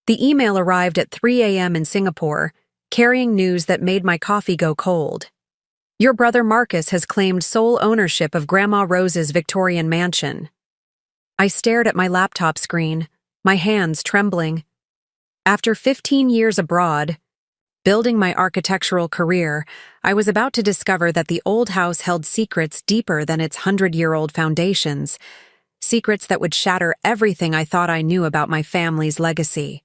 The email arrived at 3 a.m. in Singapore, carrying news that made my coffee go cold. Your brother Marcus has claimed sole ownership of Grandma Rose's Victorian mansion. I stared at my laptop screen, my hands trembling. After 15 years abroad, building my architectural career, I was about to discover that the old house held secrets deeper than its 100-year-old foundations, secrets that would shatter everything I thought I knew about my family's legacy.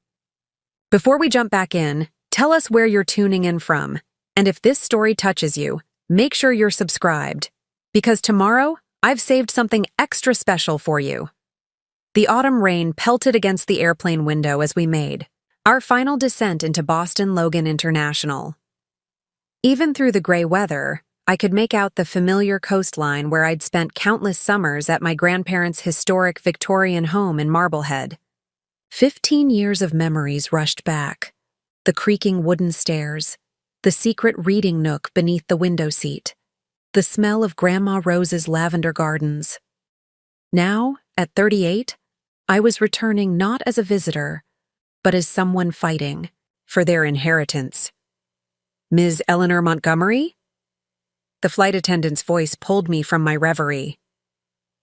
Before we jump back in, tell us where you're tuning in from, and if this story touches you, make sure you're subscribed, because tomorrow I've saved something extra special for you. The autumn rain pelted against the airplane window as we made our final descent into Boston Logan International. Even through the gray weather, I could make out the familiar coastline where I'd spent countless summers at my grandparents' historic Victorian home in Marblehead. 15 years of memories rushed back. The creaking wooden stairs, the secret reading nook beneath the window seat, the smell of Grandma Rose's lavender gardens. Now, at 38, I was returning not as a visitor, but as someone fighting for their inheritance. Ms. Eleanor Montgomery? The flight attendant's voice pulled me from my reverie.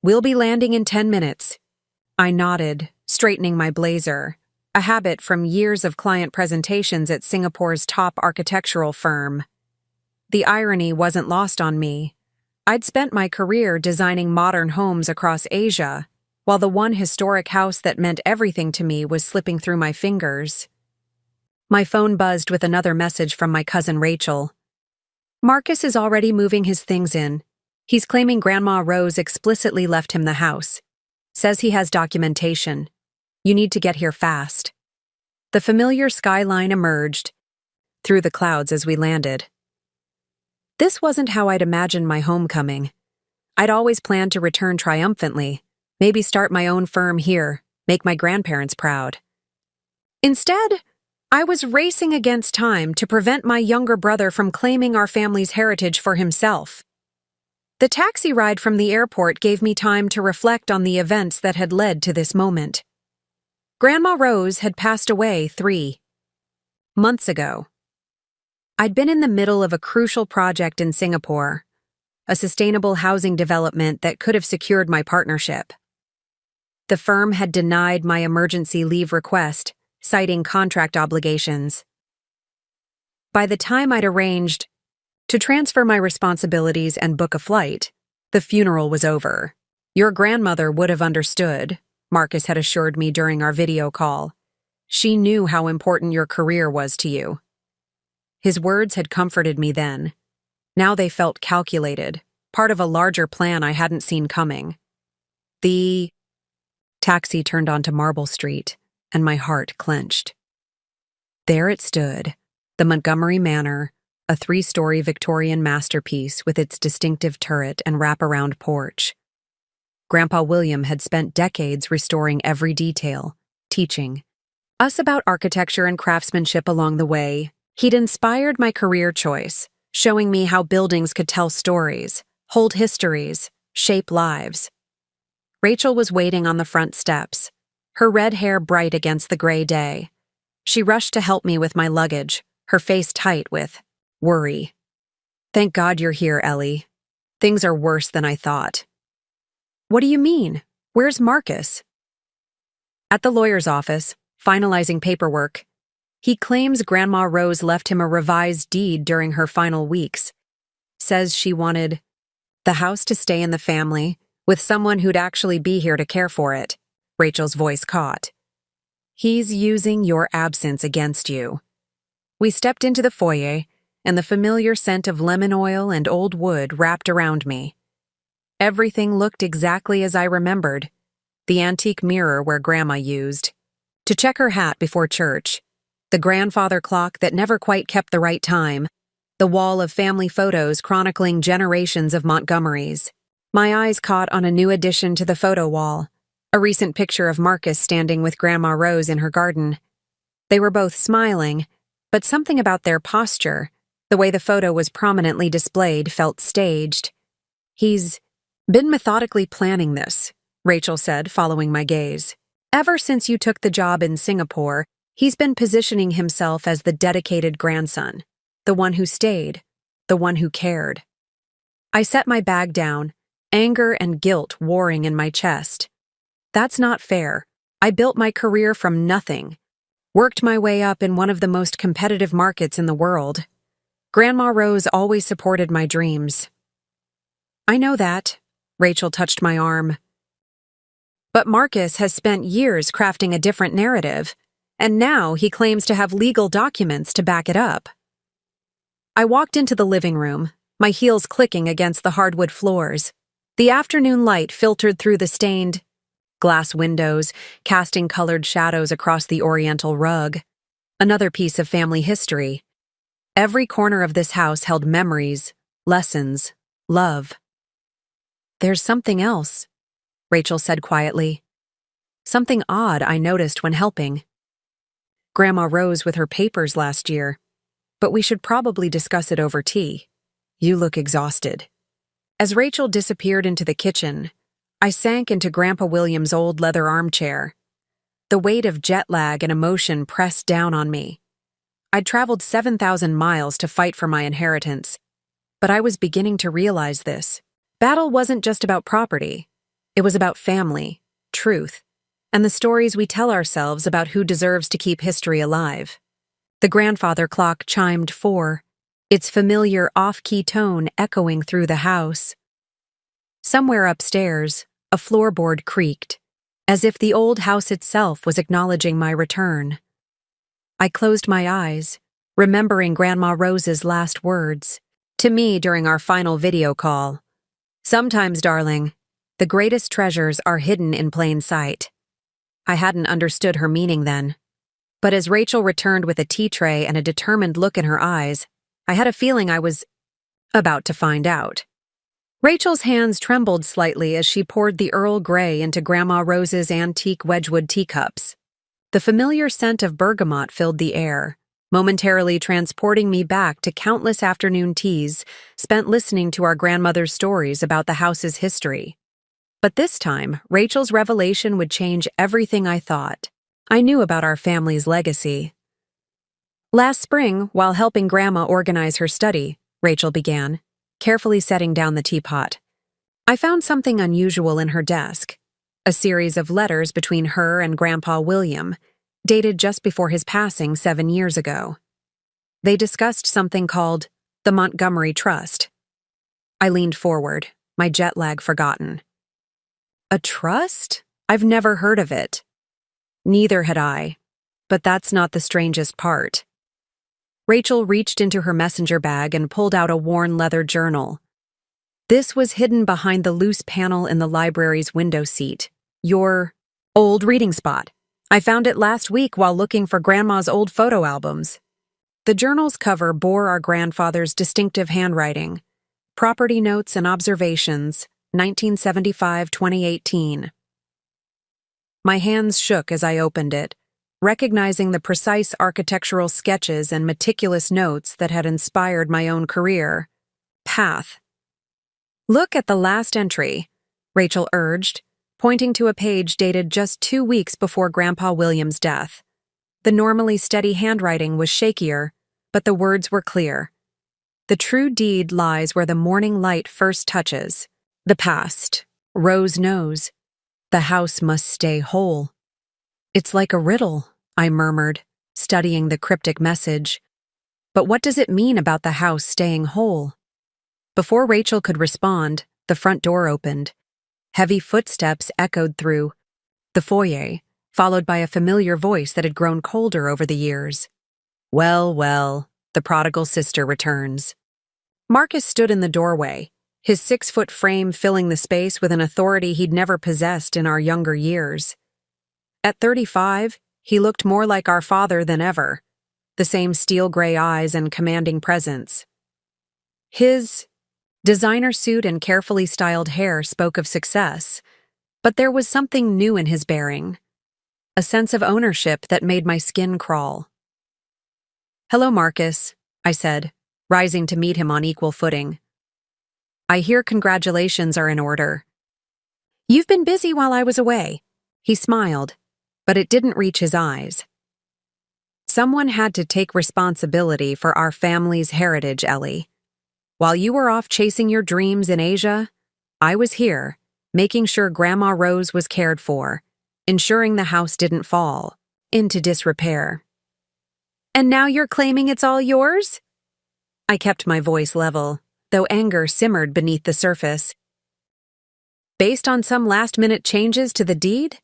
We'll be landing in 10 minutes. I nodded, straightening my blazer, a habit from years of client presentations at Singapore's top architectural firm. The irony wasn't lost on me. I'd spent my career designing modern homes across Asia, while the one historic house that meant everything to me was slipping through my fingers. My phone buzzed with another message from my cousin Rachel. Marcus is already moving his things in. He's claiming Grandma Rose explicitly left him the house. Says he has documentation. You need to get here fast. The familiar skyline emerged through the clouds as we landed. This wasn't how I'd imagined my homecoming. I'd always planned to return triumphantly, maybe start my own firm here, make my grandparents proud. Instead, I was racing against time to prevent my younger brother from claiming our family's heritage for himself. The taxi ride from the airport gave me time to reflect on the events that had led to this moment. Grandma Rose had passed away 3 months ago. I'd been in the middle of a crucial project in Singapore, a sustainable housing development that could have secured my partnership. The firm had denied my emergency leave request, citing contract obligations. By the time I'd arranged to transfer my responsibilities and book a flight, the funeral was over. Your grandmother would have understood, Marcus had assured me during our video call. She knew how important your career was to you. His words had comforted me then. Now they felt calculated, part of a larger plan I hadn't seen coming. The taxi turned onto Marble Street, and my heart clenched. There it stood, the Montgomery Manor, a 3-story Victorian masterpiece with its distinctive turret and wraparound porch. Grandpa William had spent decades restoring every detail, teaching us about architecture and craftsmanship along the way. He'd inspired my career choice, showing me how buildings could tell stories, hold histories, shape lives. Rachel was waiting on the front steps, her red hair bright against the gray day. She rushed to help me with my luggage, her face tight with worry. Thank God you're here, Ellie. Things are worse than I thought. What do you mean? Where's Marcus? At the lawyer's office, finalizing paperwork. He claims Grandma Rose left him a revised deed during her final weeks. Says she wanted the house to stay in the family, with someone who'd actually be here to care for it. Rachel's voice caught. He's using your absence against you. We stepped into the foyer, and the familiar scent of lemon oil and old wood wrapped around me. Everything looked exactly as I remembered. The antique mirror where Grandma used to check her hat before church, the grandfather clock that never quite kept the right time, the wall of family photos chronicling generations of Montgomerys. My eyes caught on a new addition to the photo wall, a recent picture of Marcus standing with Grandma Rose in her garden. They were both smiling, but something about their posture, the way the photo was prominently displayed, felt staged. He's been methodically planning this, Rachel said, following my gaze. Ever since you took the job in Singapore, He's been positioning himself as the dedicated grandson, the one who stayed, the one who cared. I set my bag down, anger and guilt warring in my chest. That's not fair. I built my career from nothing, worked my way up in one of the most competitive markets in the world. Grandma Rose always supported my dreams. I know that. Rachel touched my arm. But Marcus has spent years crafting a different narrative, and now he claims to have legal documents to back it up. I walked into the living room, my heels clicking against the hardwood floors. The afternoon light filtered through the stained glass windows, casting colored shadows across the oriental rug. Another piece of family history. Every corner of this house held memories, lessons, love. There's something else, Rachel said quietly. Something odd I noticed when helping. Grandma rose with her papers last year, but we should probably discuss it over tea. You look exhausted. As Rachel disappeared into the kitchen, I sank into Grandpa William's old leather armchair. The weight of jet lag and emotion pressed down on me. I'd traveled 7,000 miles to fight for my inheritance, but I was beginning to realize this. Battle wasn't just about property. It was about family, truth, and the stories we tell ourselves about who deserves to keep history alive. The grandfather clock chimed 4, its familiar off-key tone echoing through the house. Somewhere upstairs, a floorboard creaked, as if the old house itself was acknowledging my return. I closed my eyes, remembering Grandma Rose's last words to me during our final video call. Sometimes, darling, the greatest treasures are hidden in plain sight. I hadn't understood her meaning then, but as Rachel returned with a tea tray and a determined look in her eyes, I had a feeling I was about to find out. Rachel's hands trembled slightly as she poured the Earl Grey into Grandma Rose's antique Wedgwood teacups. The familiar scent of bergamot filled the air, momentarily transporting me back to countless afternoon teas spent listening to our grandmother's stories about the house's history. But this time, Rachel's revelation would change everything I thought I knew about our family's legacy. Last spring, while helping Grandma organize her study, Rachel began, carefully setting down the teapot. I found something unusual in her desk, a series of letters between her and Grandpa William, dated just before his passing 7 years ago. They discussed something called the Montgomery Trust. I leaned forward, my jet lag forgotten. A trust? I've never heard of it. Neither had I, but that's not the strangest part. Rachel reached into her messenger bag and pulled out a worn leather journal. This was hidden behind the loose panel in the library's window seat. Your old reading spot. I found it last week while looking for Grandma's old photo albums. The journal's cover bore our grandfather's distinctive handwriting. Property Notes and Observations, 1975-2018. My hands shook as I opened it, recognizing the precise architectural sketches and meticulous notes that had inspired my own career. Path. Look at the last entry, Rachel urged, pointing to a page dated just 2 weeks before Grandpa William's death. The normally steady handwriting was shakier, but the words were clear. The true deed lies where the morning light first touches. The past. Rose knows. The house must stay whole. It's like a riddle, I murmured, studying the cryptic message. But what does it mean about the house staying whole? Before Rachel could respond, the front door opened. Heavy footsteps echoed through the foyer, followed by a familiar voice that had grown colder over the years. Well, well, the prodigal sister returns. Marcus stood in the doorway, his 6-foot frame filling the space with an authority he'd never possessed in our younger years. At 35, he looked more like our father than ever, the same steel-gray eyes and commanding presence. His designer suit and carefully styled hair spoke of success, but there was something new in his bearing, a sense of ownership that made my skin crawl. Hello, Marcus, I said, rising to meet him on equal footing. I hear congratulations are in order. You've been busy while I was away. He smiled, but it didn't reach his eyes. Someone had to take responsibility for our family's heritage, Ellie. While you were off chasing your dreams in Asia, I was here, making sure Grandma Rose was cared for, ensuring the house didn't fall into disrepair. And now you're claiming it's all yours? I kept my voice level, though anger simmered beneath the surface. Based on some last-minute changes to the deed?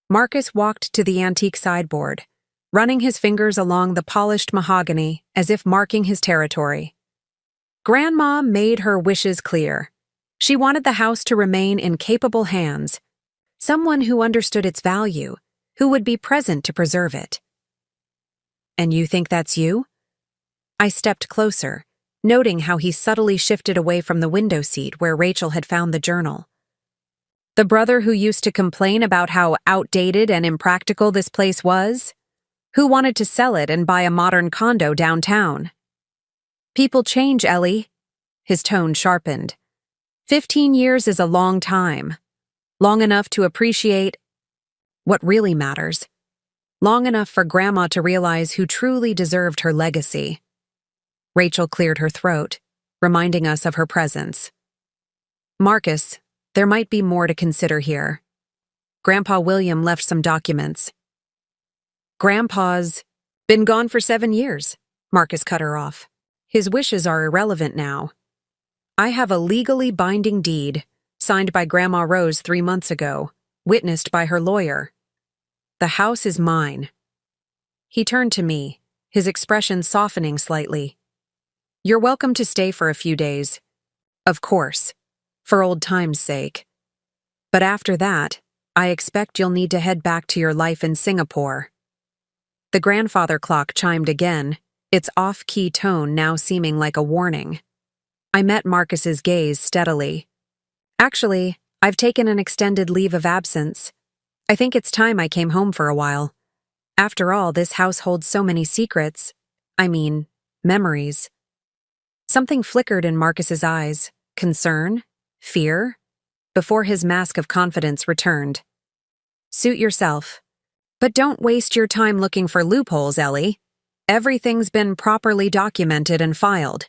Marcus walked to the antique sideboard, running his fingers along the polished mahogany as if marking his territory. Grandma made her wishes clear. She wanted the house to remain in capable hands, someone who understood its value, who would be present to preserve it. And you think that's you? I stepped closer, noting how he subtly shifted away from the window seat where Rachel had found the journal. The brother who used to complain about how outdated and impractical this place was? Who wanted to sell it and buy a modern condo downtown? People change, Ellie. His tone sharpened. 15 years is a long time. Long enough to appreciate what really matters. Long enough for Grandma to realize who truly deserved her legacy. Rachel cleared her throat, reminding us of her presence. Marcus, there might be more to consider here. Grandpa William left some documents. Grandpa's been gone for 7 years, Marcus cut her off. His wishes are irrelevant now. I have a legally binding deed, signed by Grandma Rose 3 months ago, witnessed by her lawyer. The house is mine. He turned to me, his expression softening slightly. You're welcome to stay for a few days. Of course, for old time's sake. But after that, I expect you'll need to head back to your life in Singapore. The grandfather clock chimed again, its off-key tone now seeming like a warning. I met Marcus's gaze steadily. Actually, I've taken an extended leave of absence. I think it's time I came home for a while. After all, this house holds so many secrets. I mean, memories. Something flickered in Marcus's eyes. Concern? Fear? Before his mask of confidence returned. Suit yourself. But don't waste your time looking for loopholes, Ellie. Everything's been properly documented and filed.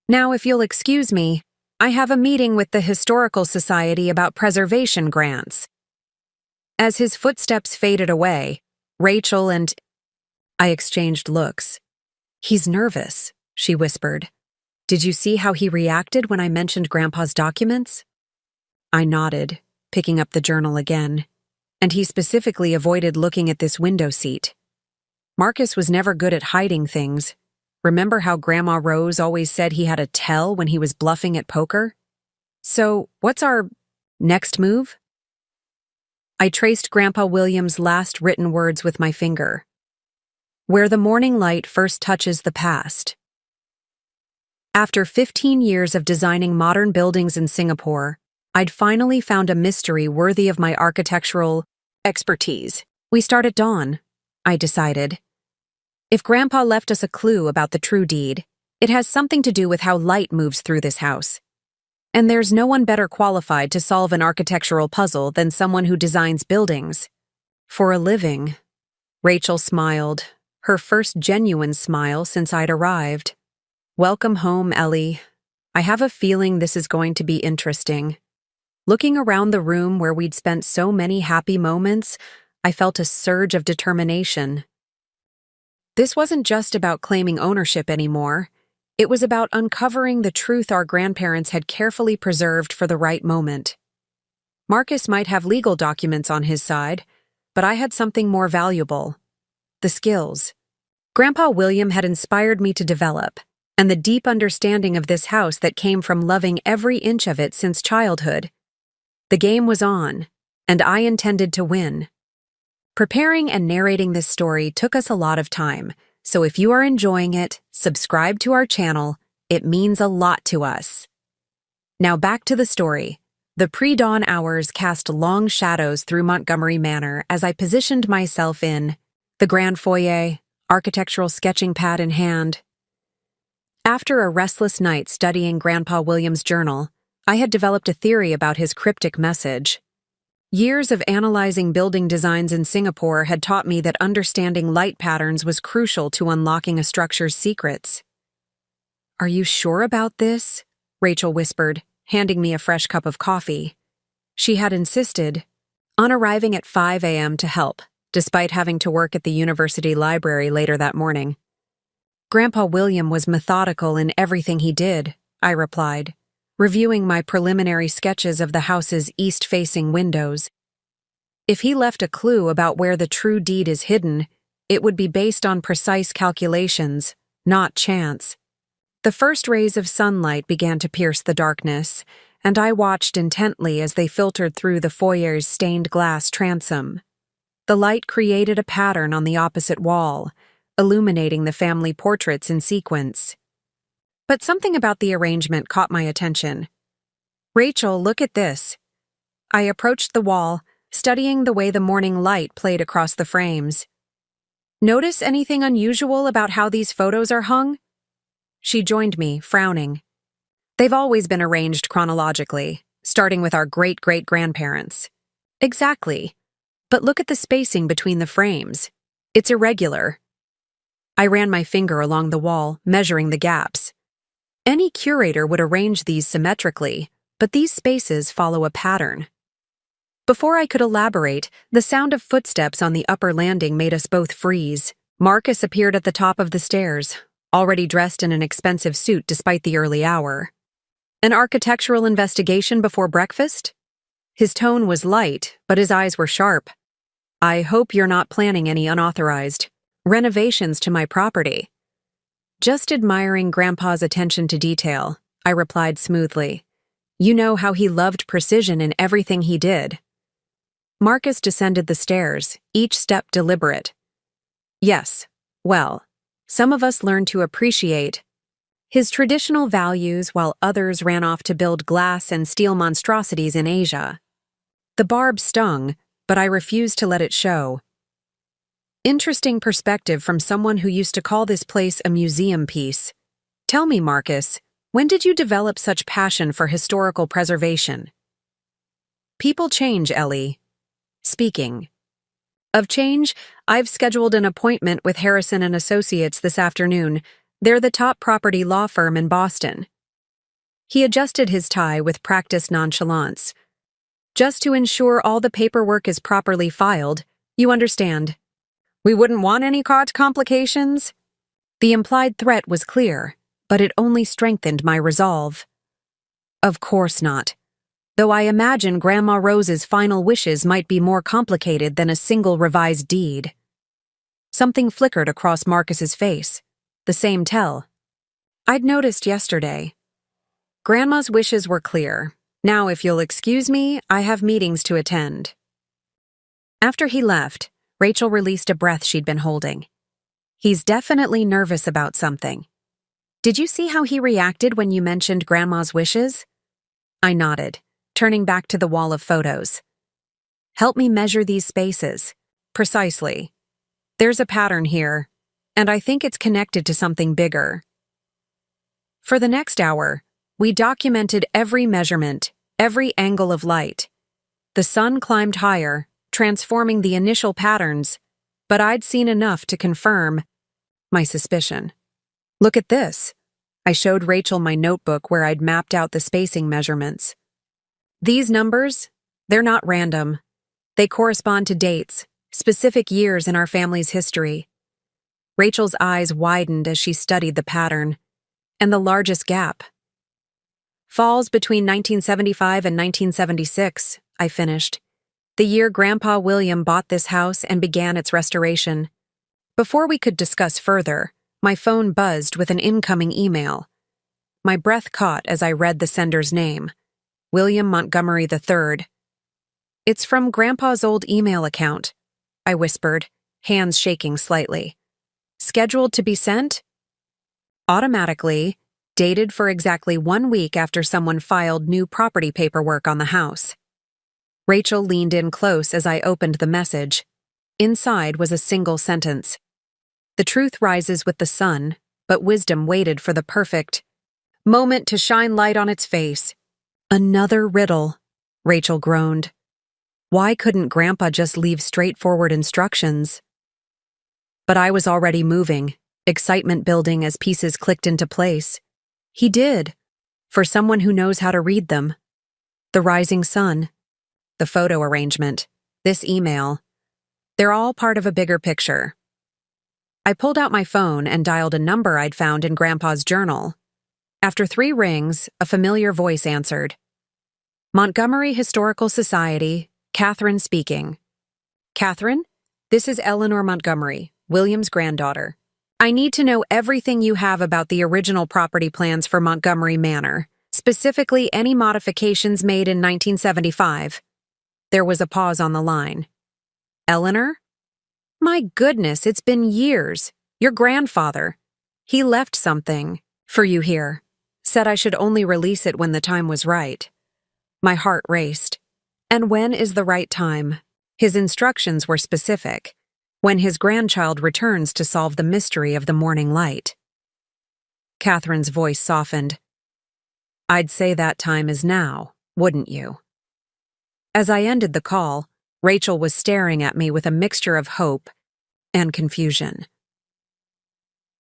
Now, if you'll excuse me, I have a meeting with the Historical Society about preservation grants. As his footsteps faded away, Rachel and I exchanged looks. He's nervous, she whispered. Did you see how he reacted when I mentioned Grandpa's documents? I nodded, picking up the journal again, and he specifically avoided looking at this window seat. Marcus was never good at hiding things. Remember how Grandma Rose always said he had a tell when he was bluffing at poker? So, what's our next move? I traced Grandpa William's last written words with my finger. Where the morning light first touches the past. After 15 years of designing modern buildings in Singapore, I'd finally found a mystery worthy of my architectural expertise. We start at dawn, I decided. If Grandpa left us a clue about the true deed, it has something to do with how light moves through this house. And there's no one better qualified to solve an architectural puzzle than someone who designs buildings. For a living. Rachel smiled, her first genuine smile since I'd arrived. Welcome home, Ellie. I have a feeling this is going to be interesting. Looking around the room where we'd spent so many happy moments, I felt a surge of determination. This wasn't just about claiming ownership anymore. It was about uncovering the truth our grandparents had carefully preserved for the right moment. Marcus might have legal documents on his side, but I had something more valuable. The skills. Grandpa William had inspired me to develop, and the deep understanding of this house that came from loving every inch of it since childhood. The game was on, and I intended to win. Preparing and narrating this story took us a lot of time, so if you are enjoying it, subscribe to our channel. It means a lot to us. Now back to the story. The pre-dawn hours cast long shadows through Montgomery Manor as I positioned myself in the grand foyer, architectural sketching pad in hand. After a restless night studying Grandpa William's journal, I had developed a theory about his cryptic message. Years of analyzing building designs in Singapore had taught me that understanding light patterns was crucial to unlocking a structure's secrets. "Are you sure about this?" Rachel whispered, handing me a fresh cup of coffee. She had insisted on arriving at 5 a.m. to help, despite having to work at the university library later that morning. "Grandpa William was methodical in everything he did," I replied, reviewing my preliminary sketches of the house's east-facing windows. "If he left a clue about where the true deed is hidden, it would be based on precise calculations, not chance." The first rays of sunlight began to pierce the darkness, and I watched intently as they filtered through the foyer's stained glass transom. The light created a pattern on the opposite wall, illuminating the family portraits in sequence. But something about the arrangement caught my attention. "Rachel, look at this." I approached the wall, studying the way the morning light played across the frames. "Notice anything unusual about how these photos are hung?" She joined me, frowning. "They've always been arranged chronologically, starting with our great-great-grandparents." "Exactly. But look at the spacing between the frames. It's irregular." I ran my finger along the wall, measuring the gaps. Any curator would arrange these symmetrically, but these spaces follow a pattern. Before I could elaborate, the sound of footsteps on the upper landing made us both freeze. Marcus appeared at the top of the stairs, already dressed in an expensive suit despite the early hour. "An architectural investigation before breakfast?" His tone was light, but his eyes were sharp. "I hope you're not planning any unauthorized renovations to my property." "Just admiring Grandpa's attention to detail," I replied smoothly. "You know how he loved precision in everything he did." Marcus descended the stairs, each step deliberate. "Yes, well, some of us learned to appreciate his traditional values while others ran off to build glass and steel monstrosities in Asia." The barb stung, but I refused to let it show. "Interesting perspective from someone who used to call this place a museum piece. Tell me, Marcus, when did you develop such passion for historical preservation?" "People change, Ellie." Speaking of change, I've scheduled an appointment with Harrison and Associates this afternoon. They're the top property law firm in Boston. He adjusted his tie with practiced nonchalance. "Just to ensure all the paperwork is properly filed, you understand. We wouldn't want any complications." The implied threat was clear, but it only strengthened my resolve. "Of course not. Though I imagine Grandma Rose's final wishes might be more complicated than a single revised deed." Something flickered across Marcus's face. The same tell I'd noticed yesterday. "Grandma's wishes were clear. Now, if you'll excuse me, I have meetings to attend." After he left, Rachel released a breath she'd been holding. "He's definitely nervous about something. Did you see how he reacted when you mentioned Grandma's wishes?" I nodded, turning back to the wall of photos. "Help me measure these spaces." "Precisely. There's a pattern here, and I think it's connected to something bigger." For the next hour, we documented every measurement, every angle of light. The sun climbed higher, transforming the initial patterns, but I'd seen enough to confirm my suspicion. "Look at this." I showed Rachel my notebook where I'd mapped out the spacing measurements. "These numbers, they're not random. They correspond to dates, specific years in our family's history." Rachel's eyes widened as she studied the pattern. "And the largest gap falls between 1975 and 1976, I finished. The year Grandpa William bought this house and began its restoration. Before we could discuss further, my phone buzzed with an incoming email. My breath caught as I read the sender's name, William Montgomery III. "It's from Grandpa's old email account," I whispered, hands shaking slightly. "Scheduled to be sent?" "Automatically, dated for exactly 1 week after someone filed new property paperwork on the house." Rachel leaned in close as I opened the message. Inside was a single sentence. "The truth rises with the sun, but wisdom waited for the perfect moment to shine light on its face." "Another riddle," Rachel groaned. Why couldn't Grandpa just leave straightforward instructions? But I was already moving, excitement building as pieces clicked into place. He did, for someone who knows how to read them. The rising sun, the photo arrangement, this email. They're all part of a bigger picture. I pulled out my phone and dialed a number I'd found in Grandpa's journal. After 3 rings, a familiar voice answered. Montgomery Historical Society, Catherine speaking. Catherine, this is Eleanor Montgomery, William's granddaughter. I need to know everything you have about the original property plans for Montgomery Manor, specifically any modifications made in 1975. There was a pause on the line. Eleanor? My goodness, it's been years. Your grandfather. He left something for you here. Said I should only release it when the time was right. My heart raced. And when is the right time? His instructions were specific. When his grandchild returns to solve the mystery of the morning light. Catherine's voice softened. I'd say that time is now, wouldn't you? As I ended the call, Rachel was staring at me with a mixture of hope and confusion.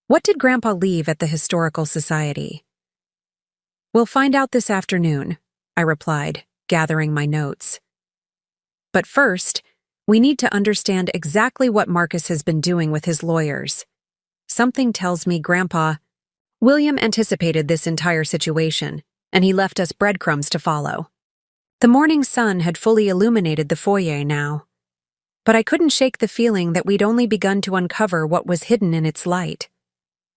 What did Grandpa leave at the Historical Society? We'll find out this afternoon, I replied, gathering my notes. But first, we need to understand exactly what Marcus has been doing with his lawyers. Something tells me William anticipated this entire situation, and he left us breadcrumbs to follow. The morning sun had fully illuminated the foyer now, but I couldn't shake the feeling that we'd only begun to uncover what was hidden in its light.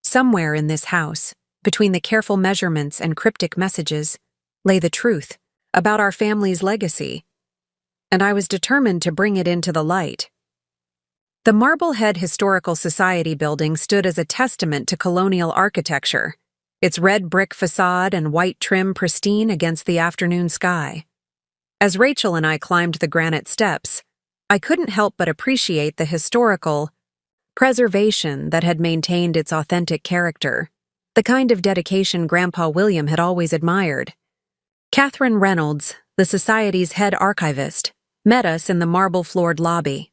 Somewhere in this house, between the careful measurements and cryptic messages, lay the truth about our family's legacy, and I was determined to bring it into the light. The Marblehead Historical Society building stood as a testament to colonial architecture, its red brick facade and white trim pristine against the afternoon sky. As Rachel and I climbed the granite steps, I couldn't help but appreciate the historical preservation that had maintained its authentic character, the kind of dedication Grandpa William had always admired. Catherine Reynolds, the Society's head archivist, met us in the marble-floored lobby.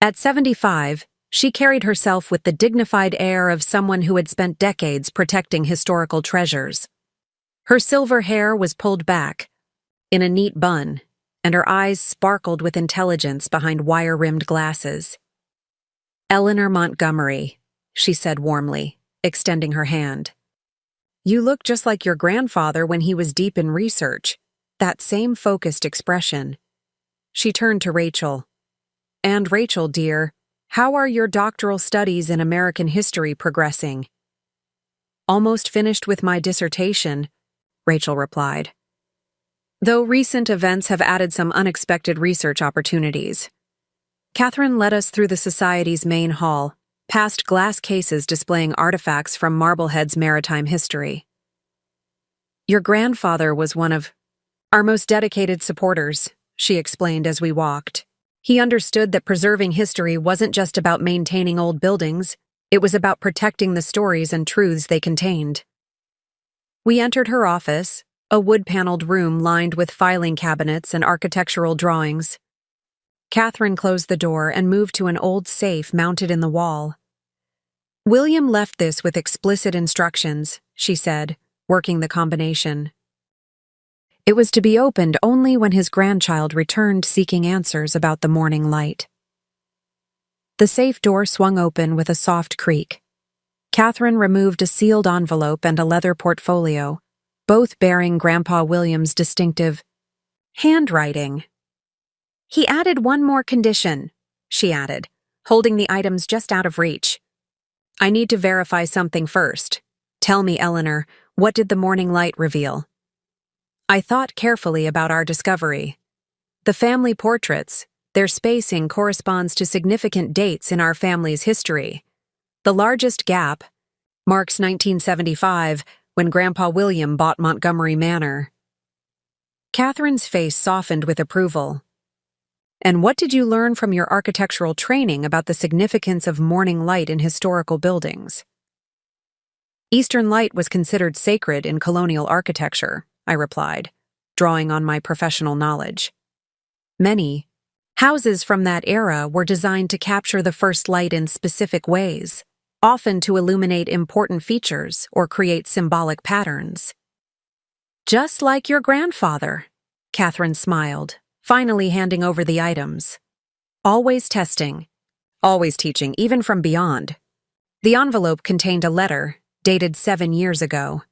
At 75, she carried herself with the dignified air of someone who had spent decades protecting historical treasures. Her silver hair was pulled back, in a neat bun, and her eyes sparkled with intelligence behind wire-rimmed glasses. Eleanor Montgomery, she said warmly, extending her hand. You look just like your grandfather when he was deep in research, that same focused expression. She turned to Rachel. And Rachel, dear, how are your doctoral studies in American history progressing? Almost finished with my dissertation, Rachel replied. Though recent events have added some unexpected research opportunities. Catherine led us through the Society's main hall, past glass cases displaying artifacts from Marblehead's maritime history. Your grandfather was one of our most dedicated supporters, she explained as we walked. He understood that preserving history wasn't just about maintaining old buildings, it was about protecting the stories and truths they contained. We entered her office, a wood-paneled room lined with filing cabinets and architectural drawings. Catherine closed the door and moved to an old safe mounted in the wall. William left this with explicit instructions, she said, working the combination. It was to be opened only when his grandchild returned seeking answers about the morning light. The safe door swung open with a soft creak. Catherine removed a sealed envelope and a leather portfolio, both bearing Grandpa William's distinctive handwriting. He added one more condition, she added, holding the items just out of reach. I need to verify something first. Tell me, Eleanor, what did the morning light reveal? I thought carefully about our discovery. The family portraits, their spacing corresponds to significant dates in our family's history. The largest gap marks 1975, when Grandpa William bought Montgomery Manor. Catherine's face softened with approval. And what did you learn from your architectural training about the significance of morning light in historical buildings? Eastern light was considered sacred in colonial architecture, I replied, drawing on my professional knowledge. Many, Houses from that era were designed to capture the first light in specific ways, often to illuminate important features or create symbolic patterns. Just like your grandfather, Catherine smiled, finally handing over the items. Always testing, always teaching, even from beyond. The envelope contained a letter, dated 7 years ago.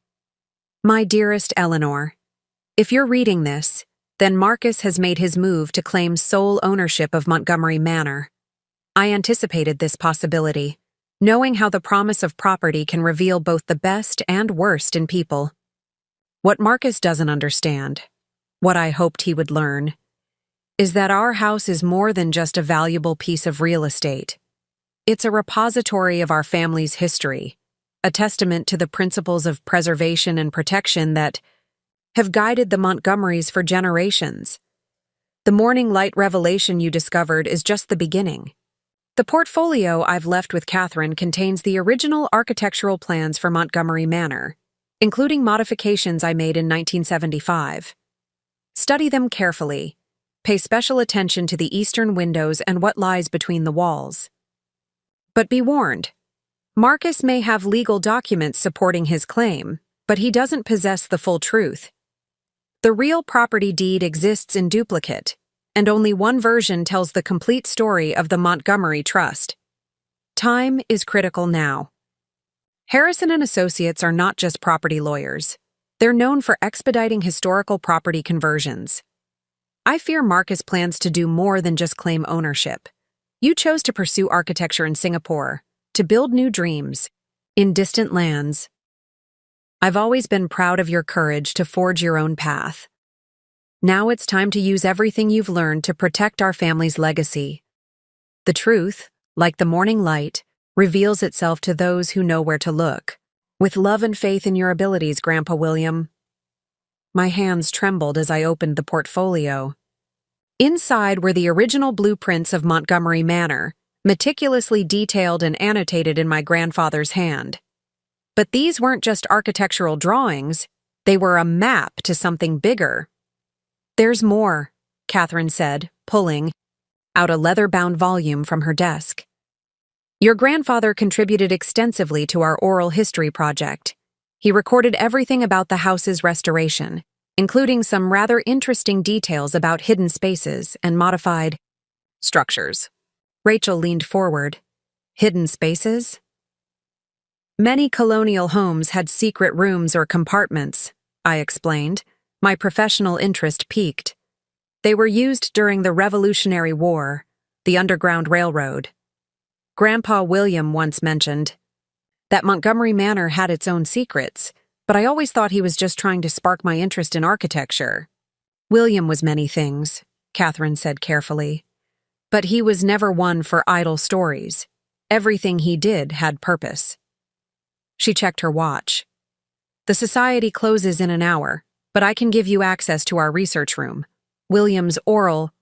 My dearest Eleanor, if you're reading this, then Marcus has made his move to claim sole ownership of Montgomery Manor. I anticipated this possibility, knowing how the promise of property can reveal both the best and worst in people. What Marcus doesn't understand, what I hoped he would learn, is that our house is more than just a valuable piece of real estate. It's a repository of our family's history, a testament to the principles of preservation and protection that have guided the Montgomerys for generations. The morning light revelation you discovered is just the beginning. The portfolio I've left with Catherine contains the original architectural plans for Montgomery Manor, including modifications I made in 1975. Study them carefully. Pay special attention to the eastern windows and what lies between the walls. But be warned, Marcus may have legal documents supporting his claim, but he doesn't possess the full truth. The real property deed exists in duplicate, and only one version tells the complete story of the Montgomery Trust. Time is critical now. Harrison and Associates are not just property lawyers. They're known for expediting historical property conversions. I fear Marcus plans to do more than just claim ownership. You chose to pursue architecture in Singapore, to build new dreams, in distant lands. I've always been proud of your courage to forge your own path. Now it's time to use everything you've learned to protect our family's legacy. The truth, like the morning light, reveals itself to those who know where to look. With love and faith in your abilities, Grandpa William. My hands trembled as I opened the portfolio. Inside were the original blueprints of Montgomery Manor, meticulously detailed and annotated in my grandfather's hand. But these weren't just architectural drawings, they were a map to something bigger. There's more, Catherine said, pulling out a leather-bound volume from her desk. Your grandfather contributed extensively to our oral history project. He recorded everything about the house's restoration, including some rather interesting details about hidden spaces and modified structures. Rachel leaned forward. Hidden spaces? Many colonial homes had secret rooms or compartments, I explained. My professional interest piqued. They were used during the Revolutionary War, the Underground Railroad. Grandpa William once mentioned that Montgomery Manor had its own secrets, but I always thought he was just trying to spark my interest in architecture. William was many things, Catherine said carefully. But he was never one for idle stories. Everything he did had purpose. She checked her watch. The society closes in an hour, but I can give you access to our research room. William's oral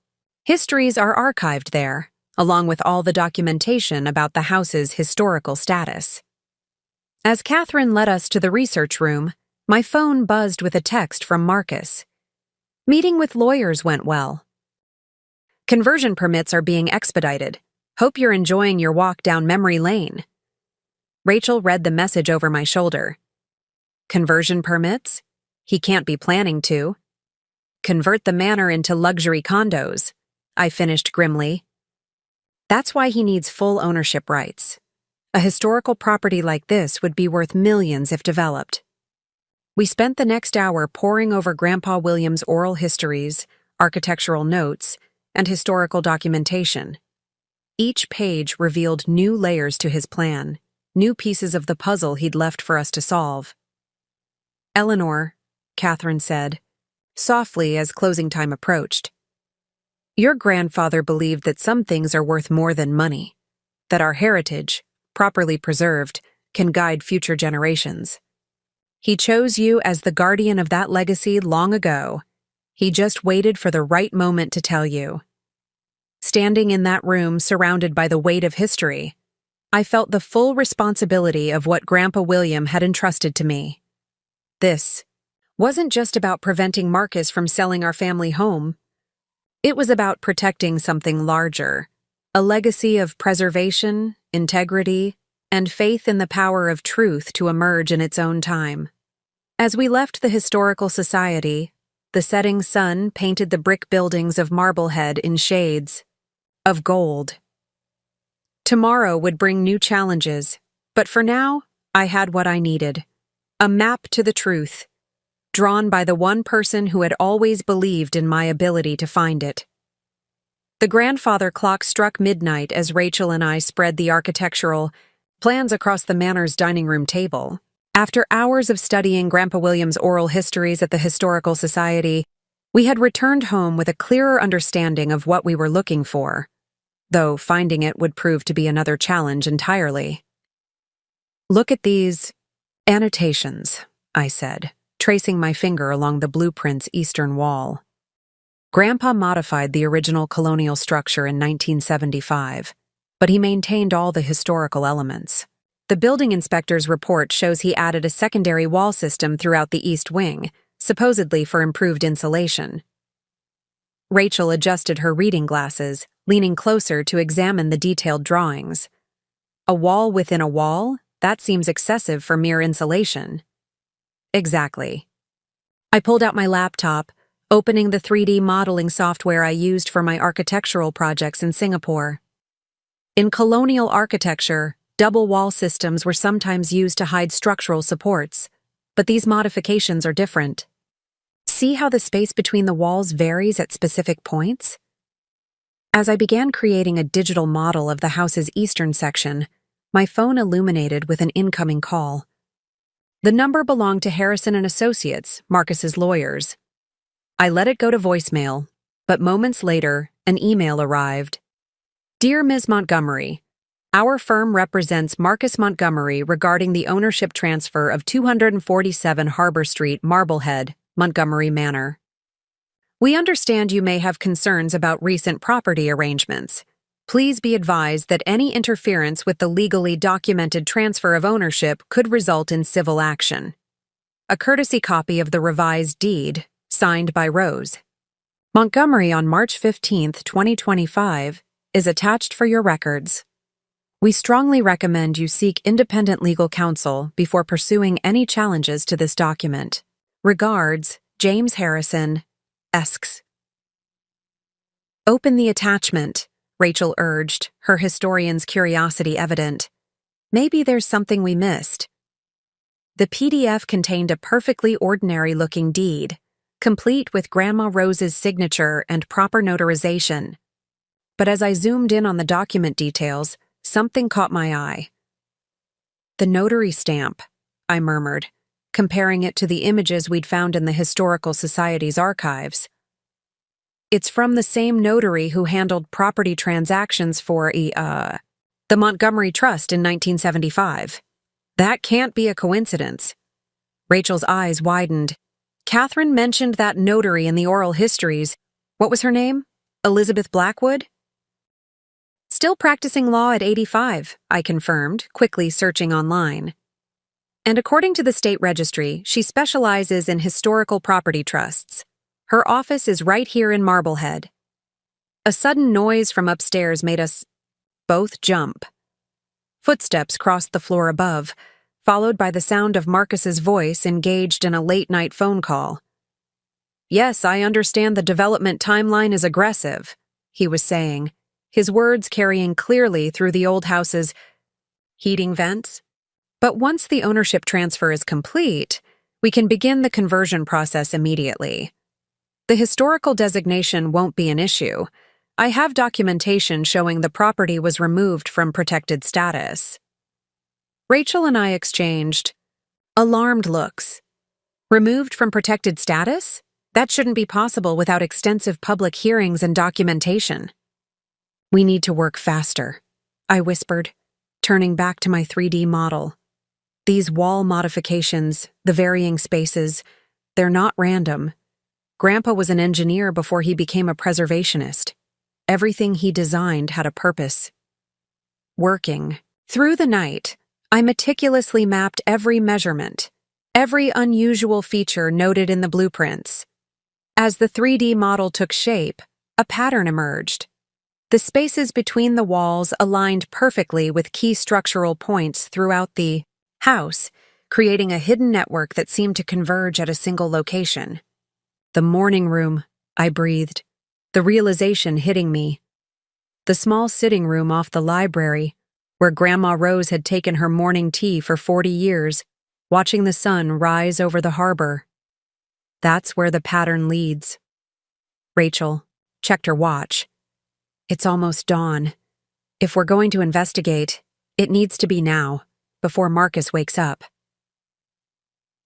histories are archived there, along with all the documentation about the house's historical status. As Catherine led us to the research room, my phone buzzed with a text from Marcus. Meeting with lawyers went well. Conversion permits are being expedited. Hope you're enjoying your walk down memory lane. Rachel read the message over my shoulder. Conversion permits? He can't be planning to. Convert the manor into luxury condos, I finished grimly. That's why he needs full ownership rights. A historical property like this would be worth millions if developed. We spent the next hour poring over Grandpa William's oral histories, architectural notes, and historical documentation. Each page revealed new layers to his plan, new pieces of the puzzle he'd left for us to solve. Eleanor, Catherine said, softly as closing time approached. Your grandfather believed that some things are worth more than money, that our heritage, properly preserved, can guide future generations. He chose you as the guardian of that legacy long ago. He just waited for the right moment to tell you. Standing in that room surrounded by the weight of history, I felt the full responsibility of what Grandpa William had entrusted to me. This wasn't just about preventing Marcus from selling our family home. It was about protecting something larger, a legacy of preservation, integrity, and faith in the power of truth to emerge in its own time. As we left the Historical Society, the setting sun painted the brick buildings of Marblehead in shades of gold. Tomorrow would bring new challenges, but for now, I had what I needed. A map to the truth, drawn by the one person who had always believed in my ability to find it. The grandfather clock struck midnight as Rachel and I spread the architectural plans across the manor's dining room table. After hours of studying Grandpa William's oral histories at the Historical Society, we had returned home with a clearer understanding of what we were looking for, though finding it would prove to be another challenge entirely. "Look at these annotations," I said, tracing my finger along the blueprint's eastern wall. Grandpa modified the original colonial structure in 1975, but he maintained all the historical elements. The building inspector's report shows he added a secondary wall system throughout the east wing, supposedly for improved insulation. Rachel adjusted her reading glasses, leaning closer to examine the detailed drawings. A wall within a wall? That seems excessive for mere insulation. Exactly. I pulled out my laptop, opening the 3D modeling software I used for my architectural projects in Singapore. In colonial architecture, double wall systems were sometimes used to hide structural supports, but these modifications are different. See how the space between the walls varies at specific points? As I began creating a digital model of the house's eastern section, my phone illuminated with an incoming call. The number belonged to Harrison and Associates, Marcus's lawyers. I let it go to voicemail, but moments later, an email arrived. "Dear Ms. Montgomery, our firm represents Marcus Montgomery regarding the ownership transfer of 247 Harbor Street, Marblehead, Montgomery Manor. We understand you may have concerns about recent property arrangements. Please be advised that any interference with the legally documented transfer of ownership could result in civil action. A courtesy copy of the revised deed, signed by Rose Montgomery on March 15, 2025, is attached for your records. We strongly recommend you seek independent legal counsel before pursuing any challenges to this document. Regards, James Harrison, Esques." "Open the attachment," Rachel urged, her historian's curiosity evident. "Maybe there's something we missed." The PDF contained a perfectly ordinary-looking deed, complete with Grandma Rose's signature and proper notarization. But as I zoomed in on the document details, something caught my eye. "The notary stamp," I murmured, comparing it to the images we'd found in the Historical Society's archives. "It's from the same notary who handled property transactions for the Montgomery Trust in 1975. That can't be a coincidence." Rachel's eyes widened. "Catherine mentioned that notary in the oral histories. What was her name? Elizabeth Blackwood?" "Still practicing law at 85, I confirmed, quickly searching online. "And according to the state registry, she specializes in historical property trusts. Her office is right here in Marblehead." A sudden noise from upstairs made us both jump. Footsteps crossed the floor above, followed by the sound of Marcus's voice engaged in a late-night phone call. "Yes, I understand the development timeline is aggressive," he was saying, his words carrying clearly through the old house's heating vents. "But once the ownership transfer is complete, we can begin the conversion process immediately. The historical designation won't be an issue. I have documentation showing the property was removed from protected status." Rachel and I exchanged alarmed looks. "Removed from protected status? That shouldn't be possible without extensive public hearings and documentation." "We need to work faster," I whispered, turning back to my 3D model. "These wall modifications, the varying spaces, they're not random. Grandpa was an engineer before he became a preservationist. Everything he designed had a purpose." Working through the night, I meticulously mapped every measurement, every unusual feature noted in the blueprints. As the 3D model took shape, A pattern emerged. The spaces between the walls aligned perfectly with key structural points throughout the house, creating a hidden network that seemed to converge at a single location. The morning room, I breathed, the realization hitting me. The small sitting room off the library, where Grandma Rose had taken her morning tea for 40 years, watching the sun rise over the harbor. That's where the pattern leads. Rachel checked her watch. It's almost dawn. If we're going to investigate, it needs to be now, before Marcus wakes up.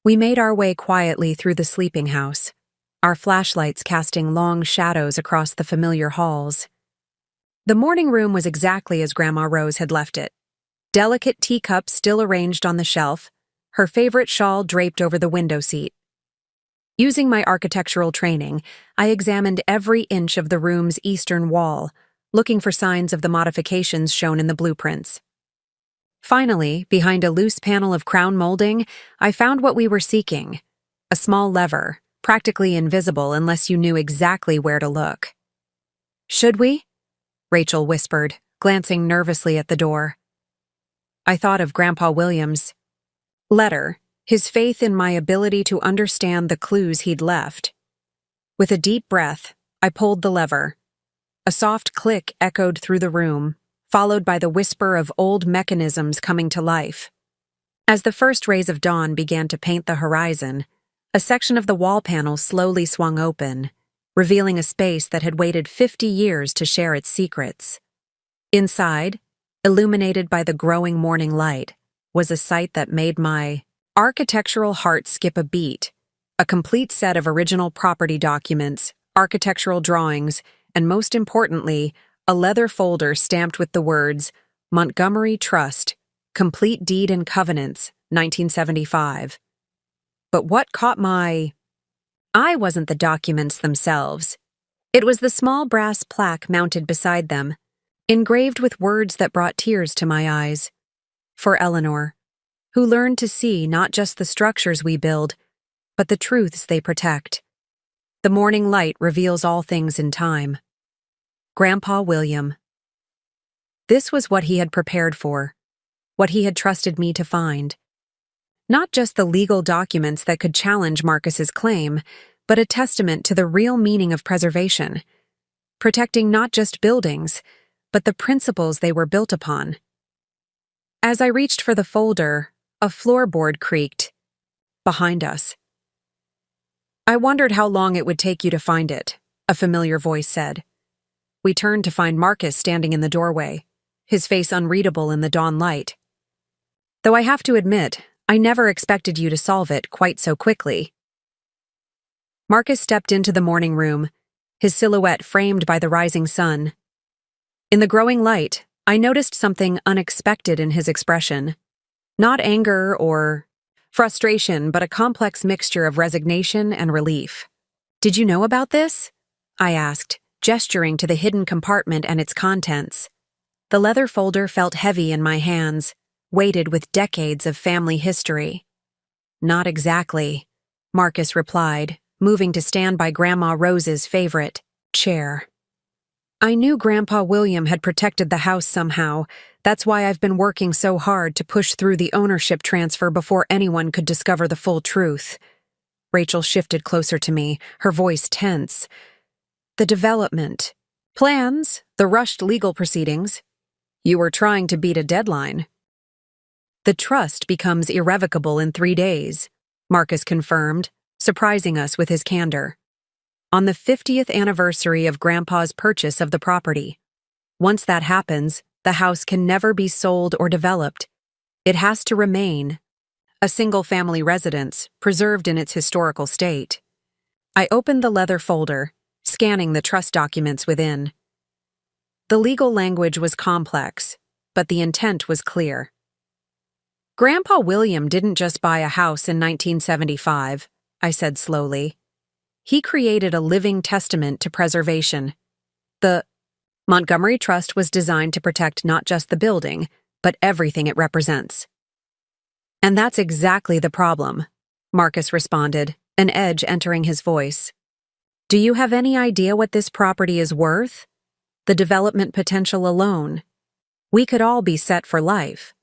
We made our way quietly through the sleeping house, our flashlights casting long shadows across the familiar halls. The morning room was exactly as Grandma Rose had left it. Delicate teacups still arranged on the shelf, her favorite shawl draped over the window seat. Using my architectural training, I examined every inch of the room's eastern wall, looking for signs of the modifications shown in the blueprints. Finally, behind a loose panel of crown molding, I found what we were seeking: a small lever, practically invisible unless you knew exactly where to look. "Should we?" Rachel whispered, glancing nervously at the door. I thought of Grandpa Williams' letter, his faith in my ability to understand the clues he'd left. With a deep breath, I pulled the lever. A soft click echoed through the room, followed by the whisper of old mechanisms coming to life. As the first rays of dawn began to paint the horizon, a section of the wall panel slowly swung open, revealing a space that had waited 50 years to share its secrets. Inside, illuminated by the growing morning light, was a sight that made my architectural heart skip a beat: a complete set of original property documents, architectural drawings, and most importantly, a leather folder stamped with the words, Montgomery Trust, Complete Deed and Covenants, 1975. But what caught my eye wasn't the documents themselves. It was the small brass plaque mounted beside them, engraved with words that brought tears to my eyes. For Eleanor, who learned to see not just the structures we build, but the truths they protect. The morning light reveals all things in time. Grandpa William. This was what he had prepared for, what he had trusted me to find. Not just the legal documents that could challenge Marcus's claim, but a testament to the real meaning of preservation, protecting not just buildings, but the principles they were built upon. As I reached for the folder, a floorboard creaked behind us. "I wondered how long it would take you to find it," a familiar voice said. We turned to find Marcus standing in the doorway, his face unreadable in the dawn light. "Though I have to admit, I never expected you to solve it quite so quickly." Marcus stepped into the morning room, his silhouette framed by the rising sun. In the growing light, I noticed something unexpected in his expression. Not anger or frustration, but a complex mixture of resignation and relief. "Did you know about this?" I asked, gesturing to the hidden compartment and its contents. The leather folder felt heavy in my hands, weighted with decades of family history. "Not exactly," Marcus replied, moving to stand by Grandma Rose's favorite chair. "I knew Grandpa William had protected the house somehow. That's why I've been working so hard to push through the ownership transfer before anyone could discover the full truth." Rachel shifted closer to me, her voice tense. "The development, plans, the rushed legal proceedings. You were trying to beat a deadline." "The trust becomes irrevocable in 3 days," Marcus confirmed, surprising us with his candor. "On the 50th anniversary of Grandpa's purchase of the property. Once that happens, the house can never be sold or developed. It has to remain a single-family residence, preserved in its historical state." I opened the leather folder, scanning the trust documents within. The legal language was complex, but the intent was clear. "Grandpa William didn't just buy a house in 1975, I said slowly. He created a living testament to preservation. The Montgomery Trust was designed to protect not just the building, but everything it represents." "And that's exactly the problem," Marcus responded, an edge entering his voice. Do you have any idea what this property is worth? The development potential alone. We could all be set for life.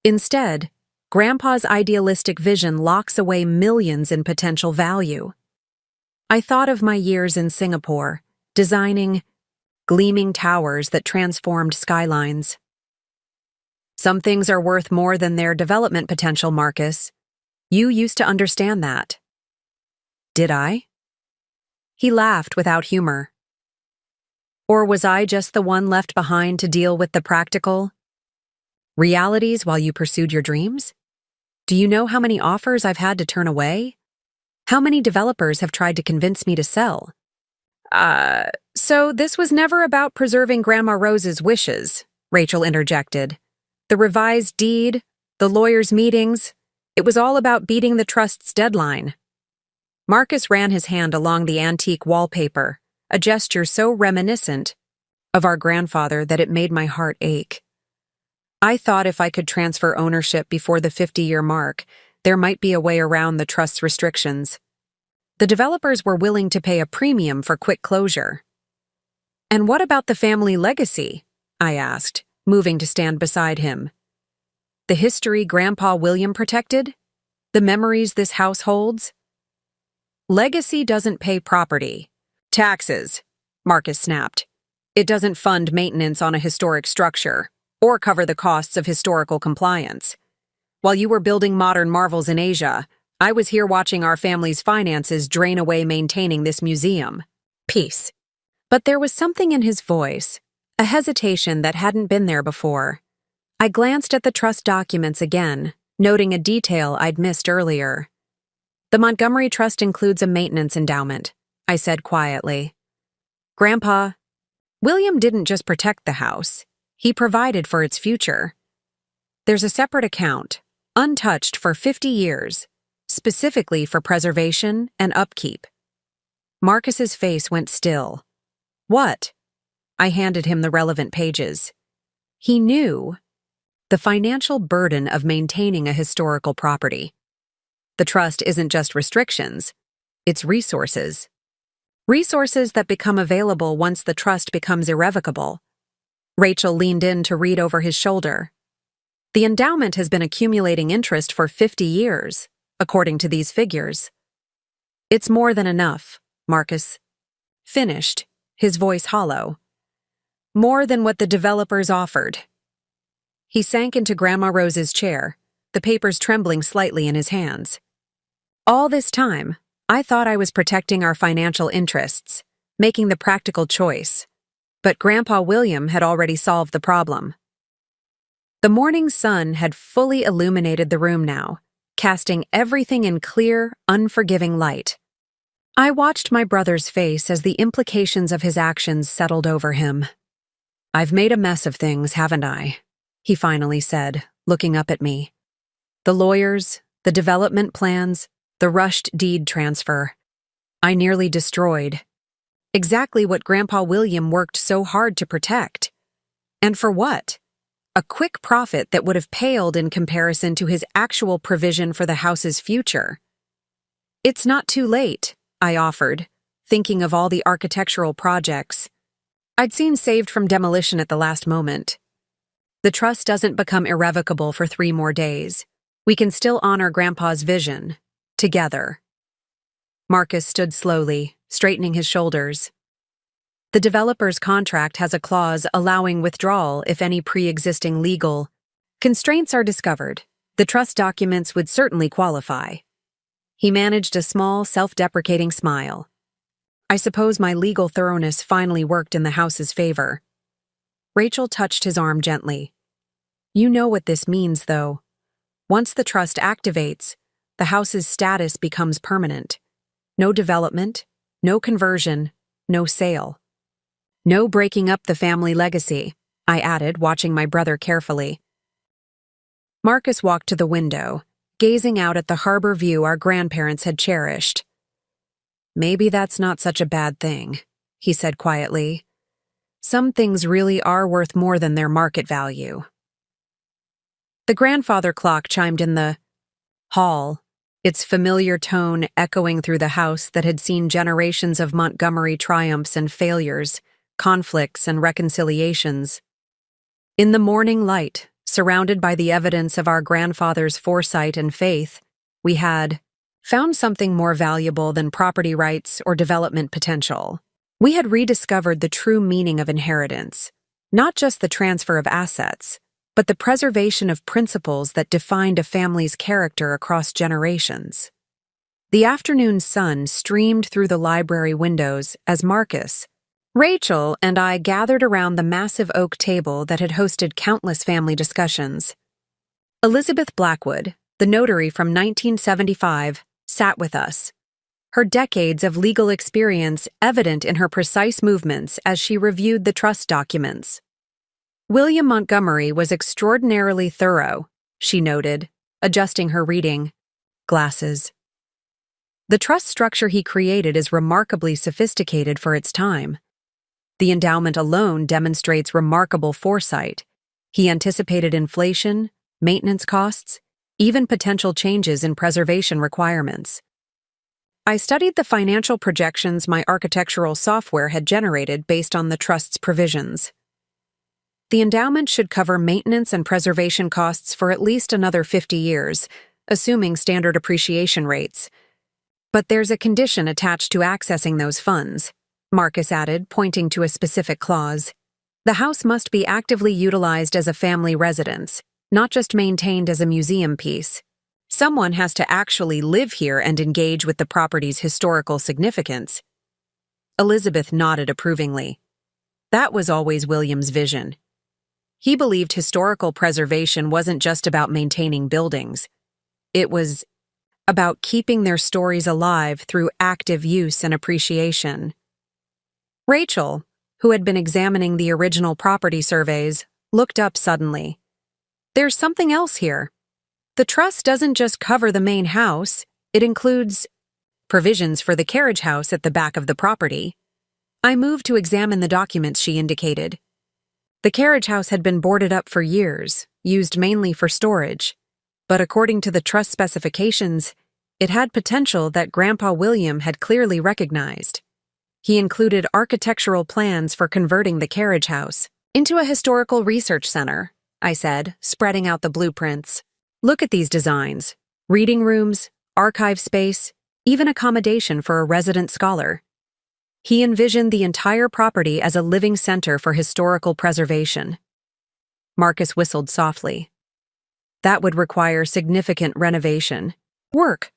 Instead, Grandpa's idealistic vision locks away millions in potential value. I thought of my years in Singapore, designing gleaming towers that transformed skylines. Some things are worth more than their development potential, Marcus. You used to understand that. Did I? He laughed without humor. Or was I just the one left behind to deal with the practical realities while you pursued your dreams? Do you know how many offers I've had to turn away? How many developers have tried to convince me to sell? So this was never about preserving Grandma Rose's wishes, Rachel interjected. The revised deed, the lawyers' meetings, it was all about beating the trust's deadline. Marcus ran his hand along the antique wallpaper, a gesture so reminiscent of our grandfather that it made my heart ache. I thought if I could transfer ownership before the 50-year mark, there might be a way around the trust's restrictions. The developers were willing to pay a premium for quick closure. And what about the family legacy? I asked, moving to stand beside him. The history Grandpa William protected? The memories this house holds? Legacy doesn't pay property. Taxes, Marcus snapped. It doesn't fund maintenance on a historic structure, or cover the costs of historical compliance. While you were building modern marvels in Asia, I was here watching our family's finances drain away maintaining this museum. Peace. But there was something in his voice, a hesitation that hadn't been there before. I glanced at the trust documents again, noting a detail I'd missed earlier. The Montgomery Trust includes a maintenance endowment, I said quietly. Grandpa, William didn't just protect the house, he provided for its future. There's a separate account, untouched for 50 years, specifically for preservation and upkeep. Marcus's face went still. What? I handed him the relevant pages. He knew the financial burden of maintaining a historical property. The trust isn't just restrictions, it's resources. Resources that become available once the trust becomes irrevocable. Rachel leaned in to read over his shoulder. The endowment has been accumulating interest for 50 years, according to these figures. It's more than enough, Marcus finished, his voice hollow. More than what the developers offered. He sank into Grandma Rose's chair, the papers trembling slightly in his hands. All this time, I thought I was protecting our financial interests, making the practical choice. But Grandpa William had already solved the problem. The morning sun had fully illuminated the room now, casting everything in clear, unforgiving light. I watched my brother's face as the implications of his actions settled over him. I've made a mess of things, haven't I? He finally said, looking up at me. The lawyers, the development plans, the rushed deed transfer. I nearly destroyed. Exactly what Grandpa William worked so hard to protect. And for what? A quick profit that would have paled in comparison to his actual provision for the house's future. It's not too late, I offered, thinking of all the architectural projects I'd seen saved from demolition at the last moment. The trust doesn't become irrevocable for 3 more days. We can still honor Grandpa's vision, together. Marcus stood slowly, straightening his shoulders. The developer's contract has a clause allowing withdrawal if any pre-existing legal constraints are discovered. The trust documents would certainly qualify. He managed a small, self-deprecating smile. I suppose my legal thoroughness finally worked in the house's favor. Rachel touched his arm gently. You know what this means, though. Once the trust activates, the house's status becomes permanent. No development, no conversion, no sale. No breaking up the family legacy, I added, watching my brother carefully. Marcus walked to the window, gazing out at the harbor view our grandparents had cherished. Maybe that's not such a bad thing, he said quietly. Some things really are worth more than their market value. The grandfather clock chimed in the hall, its familiar tone echoing through the house that had seen generations of Montgomery triumphs and failures, conflicts and reconciliations. In the morning light, surrounded by the evidence of our grandfather's foresight and faith, we had found something more valuable than property rights or development potential. We had rediscovered the true meaning of inheritance, not just the transfer of assets, but the preservation of principles that defined a family's character across generations. The afternoon sun streamed through the library windows as Marcus, Rachel, and I gathered around the massive oak table that had hosted countless family discussions. Elizabeth Blackwood, the notary from 1975, sat with us, her decades of legal experience evident in her precise movements as she reviewed the trust documents. William Montgomery was extraordinarily thorough, she noted, adjusting her reading glasses. The trust structure he created is remarkably sophisticated for its time. The endowment alone demonstrates remarkable foresight. He anticipated inflation, maintenance costs, even potential changes in preservation requirements. I studied the financial projections my architectural software had generated based on the trust's provisions. The endowment should cover maintenance and preservation costs for at least another 50 years, assuming standard appreciation rates. But there's a condition attached to accessing those funds, Marcus added, pointing to a specific clause. The house must be actively utilized as a family residence, not just maintained as a museum piece. Someone has to actually live here and engage with the property's historical significance. Elizabeth nodded approvingly. That was always William's vision. He believed historical preservation wasn't just about maintaining buildings. It was about keeping their stories alive through active use and appreciation. Rachel, who had been examining the original property surveys, looked up suddenly. There's something else here. The trust doesn't just cover the main house, it includes provisions for the carriage house at the back of the property. I moved to examine the documents she indicated. The carriage house had been boarded up for years, used mainly for storage, but according to the trust specifications, it had potential that Grandpa William had clearly recognized. He included architectural plans for converting the carriage house into a historical research center, I said, spreading out the blueprints. Look at these designs: reading rooms, archive space, even accommodation for a resident scholar. He envisioned the entire property as a living center for historical preservation. Marcus whistled softly. That would require significant renovation. Work.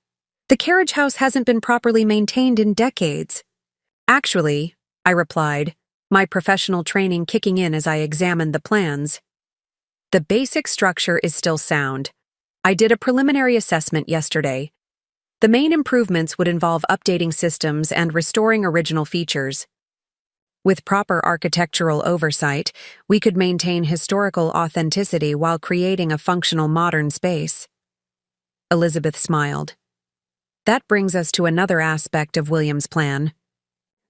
The carriage house hasn't been properly maintained in decades. Actually, I replied, my professional training kicking in as I examined the plans. The basic structure is still sound. I did a preliminary assessment yesterday. The main improvements would involve updating systems and restoring original features. With proper architectural oversight, we could maintain historical authenticity while creating a functional modern space. Elizabeth smiled. That brings us to another aspect of William's plan.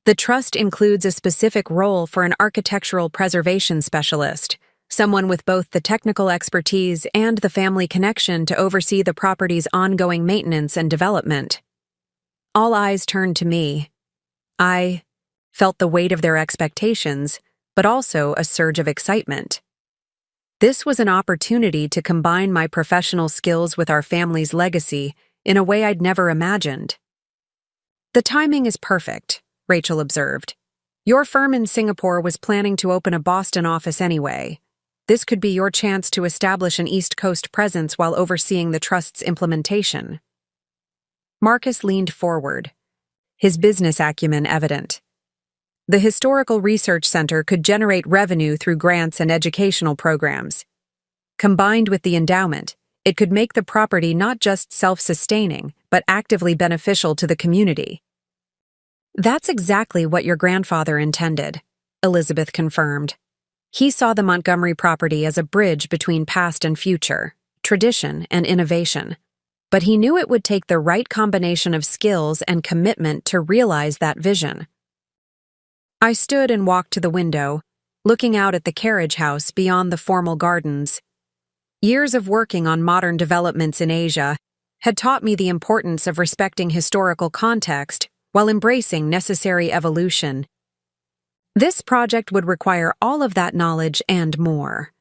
The trust includes a specific role for an architectural preservation specialist, someone with both the technical expertise and the family connection to oversee the property's ongoing maintenance and development. All eyes turned to me. I felt the weight of their expectations, but also a surge of excitement. This was an opportunity to combine my professional skills with our family's legacy in a way I'd never imagined. The timing is perfect, Rachel observed. Your firm in Singapore was planning to open a Boston office anyway. This could be your chance to establish an East Coast presence while overseeing the trust's implementation. Marcus leaned forward, his business acumen evident. The Historical Research Center could generate revenue through grants and educational programs. Combined with the endowment, it could make the property not just self-sustaining, but actively beneficial to the community. That's exactly what your grandfather intended, Elizabeth confirmed. He saw the Montgomery property as a bridge between past and future, tradition and innovation. But he knew it would take the right combination of skills and commitment to realize that vision. I stood and walked to the window, looking out at the carriage house beyond the formal gardens. Years of working on modern developments in Asia had taught me the importance of respecting historical context while embracing necessary evolution. This project would require all of that knowledge and more.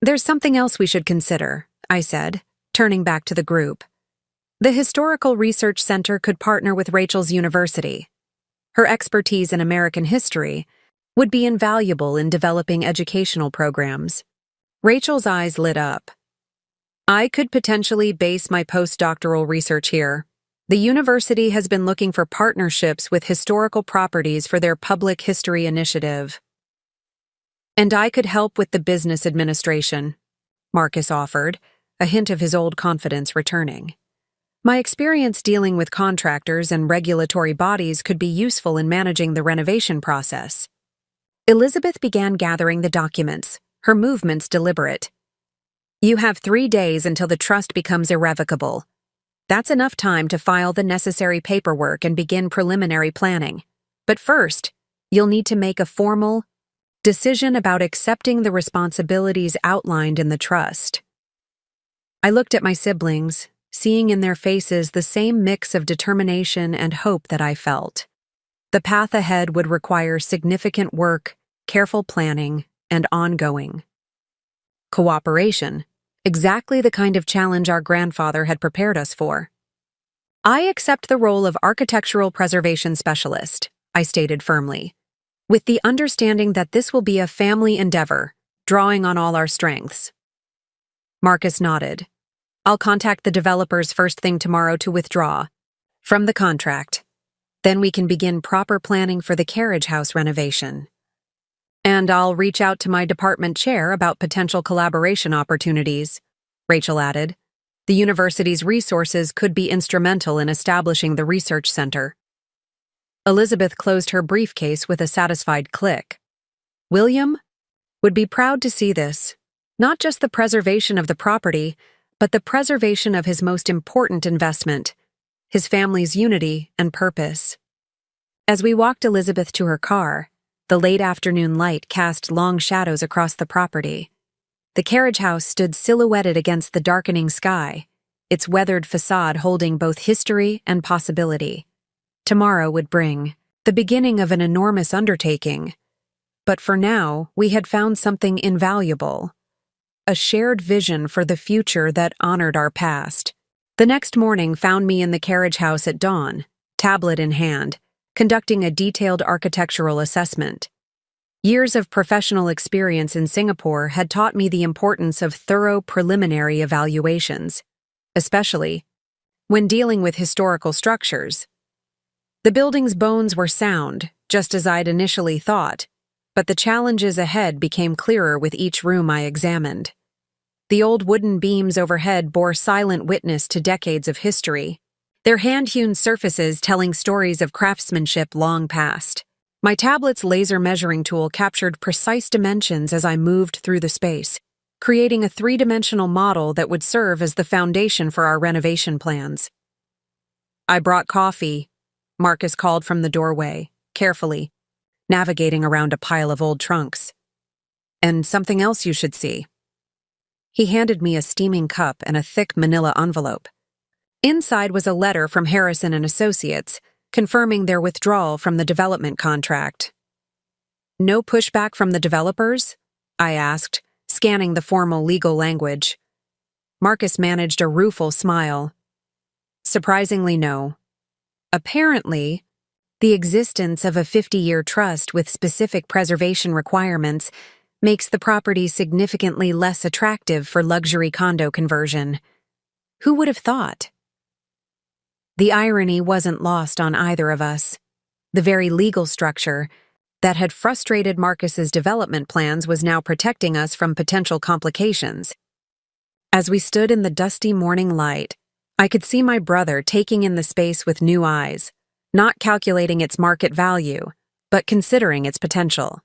There's something else we should consider, I said, turning back to the group. The Historical Research Center could partner with Rachel's university. Her expertise in American history would be invaluable in developing educational programs. Rachel's eyes lit up. I could potentially base my postdoctoral research here. The university has been looking for partnerships with historical properties for their public history initiative. And I could help with the business administration, Marcus offered, a hint of his old confidence returning. My experience dealing with contractors and regulatory bodies could be useful in managing the renovation process. Elizabeth began gathering the documents, her movements deliberate. You have 3 days until the trust becomes irrevocable. That's enough time to file the necessary paperwork and begin preliminary planning. But first, you'll need to make a formal decision about accepting the responsibilities outlined in the trust. I looked at my siblings, seeing in their faces the same mix of determination and hope that I felt. The path ahead would require significant work, careful planning, and ongoing cooperation, exactly the kind of challenge our grandfather had prepared us for. I accept the role of architectural preservation specialist, I stated firmly, with the understanding that this will be a family endeavor, drawing on all our strengths. Marcus nodded. I'll contact the developers first thing tomorrow to withdraw from the contract. Then we can begin proper planning for the carriage house renovation. And I'll reach out to my department chair about potential collaboration opportunities, Rachel added. The university's resources could be instrumental in establishing the research center. Elizabeth closed her briefcase with a satisfied click. William would be proud to see this, not just the preservation of the property, but the preservation of his most important investment, his family's unity and purpose. As we walked Elizabeth to her car, the late afternoon light cast long shadows across the property. The carriage house stood silhouetted against the darkening sky, its weathered facade holding both history and possibility. Tomorrow would bring the beginning of an enormous undertaking. But for now, we had found something invaluable. A shared vision for the future that honored our past. The next morning found me in the carriage house at dawn, tablet in hand, conducting a detailed architectural assessment. Years of professional experience in Singapore had taught me the importance of thorough preliminary evaluations, especially when dealing with historical structures. The building's bones were sound, just as I'd initially thought, but the challenges ahead became clearer with each room I examined. The old wooden beams overhead bore silent witness to decades of history, their hand-hewn surfaces telling stories of craftsmanship long past. My tablet's laser measuring tool captured precise dimensions as I moved through the space, creating a three-dimensional model that would serve as the foundation for our renovation plans. I brought coffee, Marcus called from the doorway, carefully, navigating around a pile of old trunks. And something else you should see. He handed me a steaming cup and a thick manila envelope. Inside was a letter from Harrison and Associates, confirming their withdrawal from the development contract. No pushback from the developers? I asked, scanning the formal legal language. Marcus managed a rueful smile. Surprisingly, no. Apparently, the existence of a 50-year trust with specific preservation requirements makes the property significantly less attractive for luxury condo conversion. Who would have thought? The irony wasn't lost on either of us. The very legal structure that had frustrated Marcus's development plans was now protecting us from potential complications. As we stood in the dusty morning light, I could see my brother taking in the space with new eyes, not calculating its market value, but considering its potential.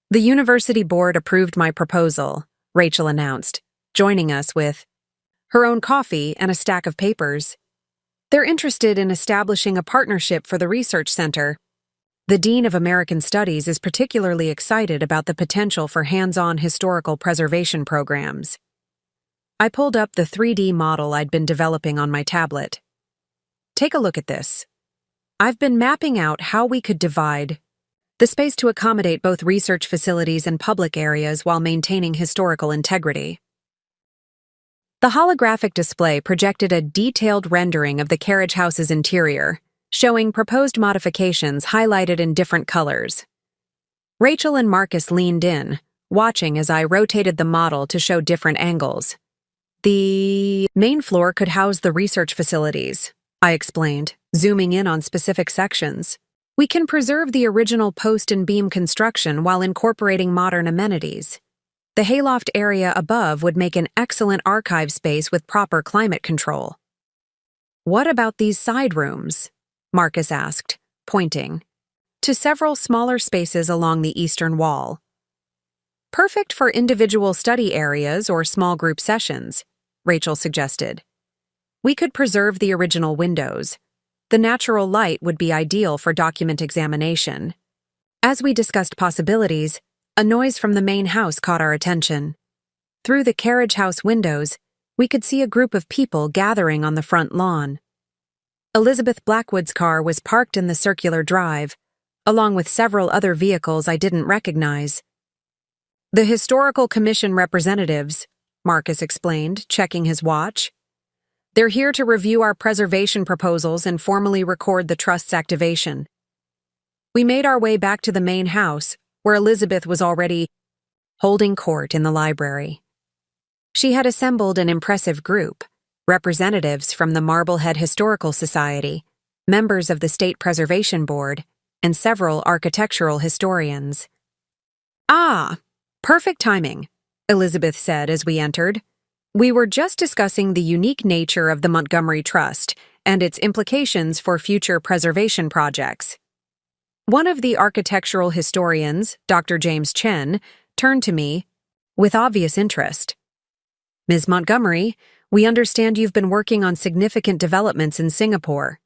The university board approved my proposal, Rachel announced, joining us with her own coffee and a stack of papers. They're interested in establishing a partnership for the research center. The Dean of American Studies is particularly excited about the potential for hands-on historical preservation programs. I pulled up the 3D model I'd been developing on my tablet. Take a look at this. I've been mapping out how we could divide the space to accommodate both research facilities and public areas while maintaining historical integrity. The holographic display projected a detailed rendering of the carriage house's interior, showing proposed modifications highlighted in different colors. Rachel and Marcus leaned in, watching as I rotated the model to show different angles. The main floor could house the research facilities, I explained, zooming in on specific sections. We can preserve the original post and beam construction while incorporating modern amenities. The hayloft area above would make an excellent archive space with proper climate control. What about these side rooms? Marcus asked, pointing to several smaller spaces along the eastern wall. Perfect for individual study areas or small group sessions, Rachel suggested. We could preserve the original windows. The natural light would be ideal for document examination. As we discussed possibilities, a noise from the main house caught our attention. Through the carriage house windows, we could see a group of people gathering on the front lawn. Elizabeth Blackwood's car was parked in the circular drive, along with several other vehicles I didn't recognize. The Historical Commission representatives, Marcus explained, checking his watch. They're here to review our preservation proposals and formally record the trust's activation. We made our way back to the main house, where Elizabeth was already holding court in the library. She had assembled an impressive group, representatives from the Marblehead Historical Society, members of the State Preservation Board, and several architectural historians. "Ah, perfect timing," Elizabeth said as we entered. "We were just discussing the unique nature of the Montgomery Trust and its implications for future preservation projects." One of the architectural historians, Dr. James Chen, turned to me with obvious interest. "Ms. Montgomery, we understand you've been working on significant developments in Singapore.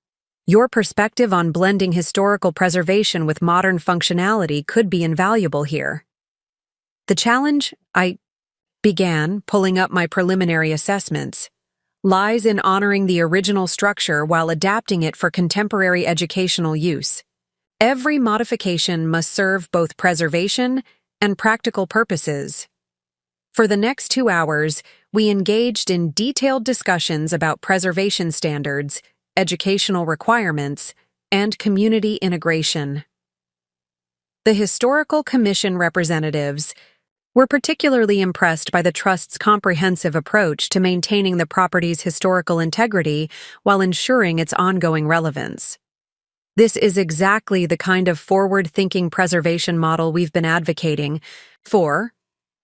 Your perspective on blending historical preservation with modern functionality could be invaluable here." "The challenge," I began, pulling up my preliminary assessments, "lies in honoring the original structure while adapting it for contemporary educational use. Every modification must serve both preservation and practical purposes." For the next 2 hours, we engaged in detailed discussions about preservation standards, educational requirements, and community integration. The Historical Commission representatives were particularly impressed by the Trust's comprehensive approach to maintaining the property's historical integrity while ensuring its ongoing relevance. "This is exactly the kind of forward-thinking preservation model we've been advocating for,"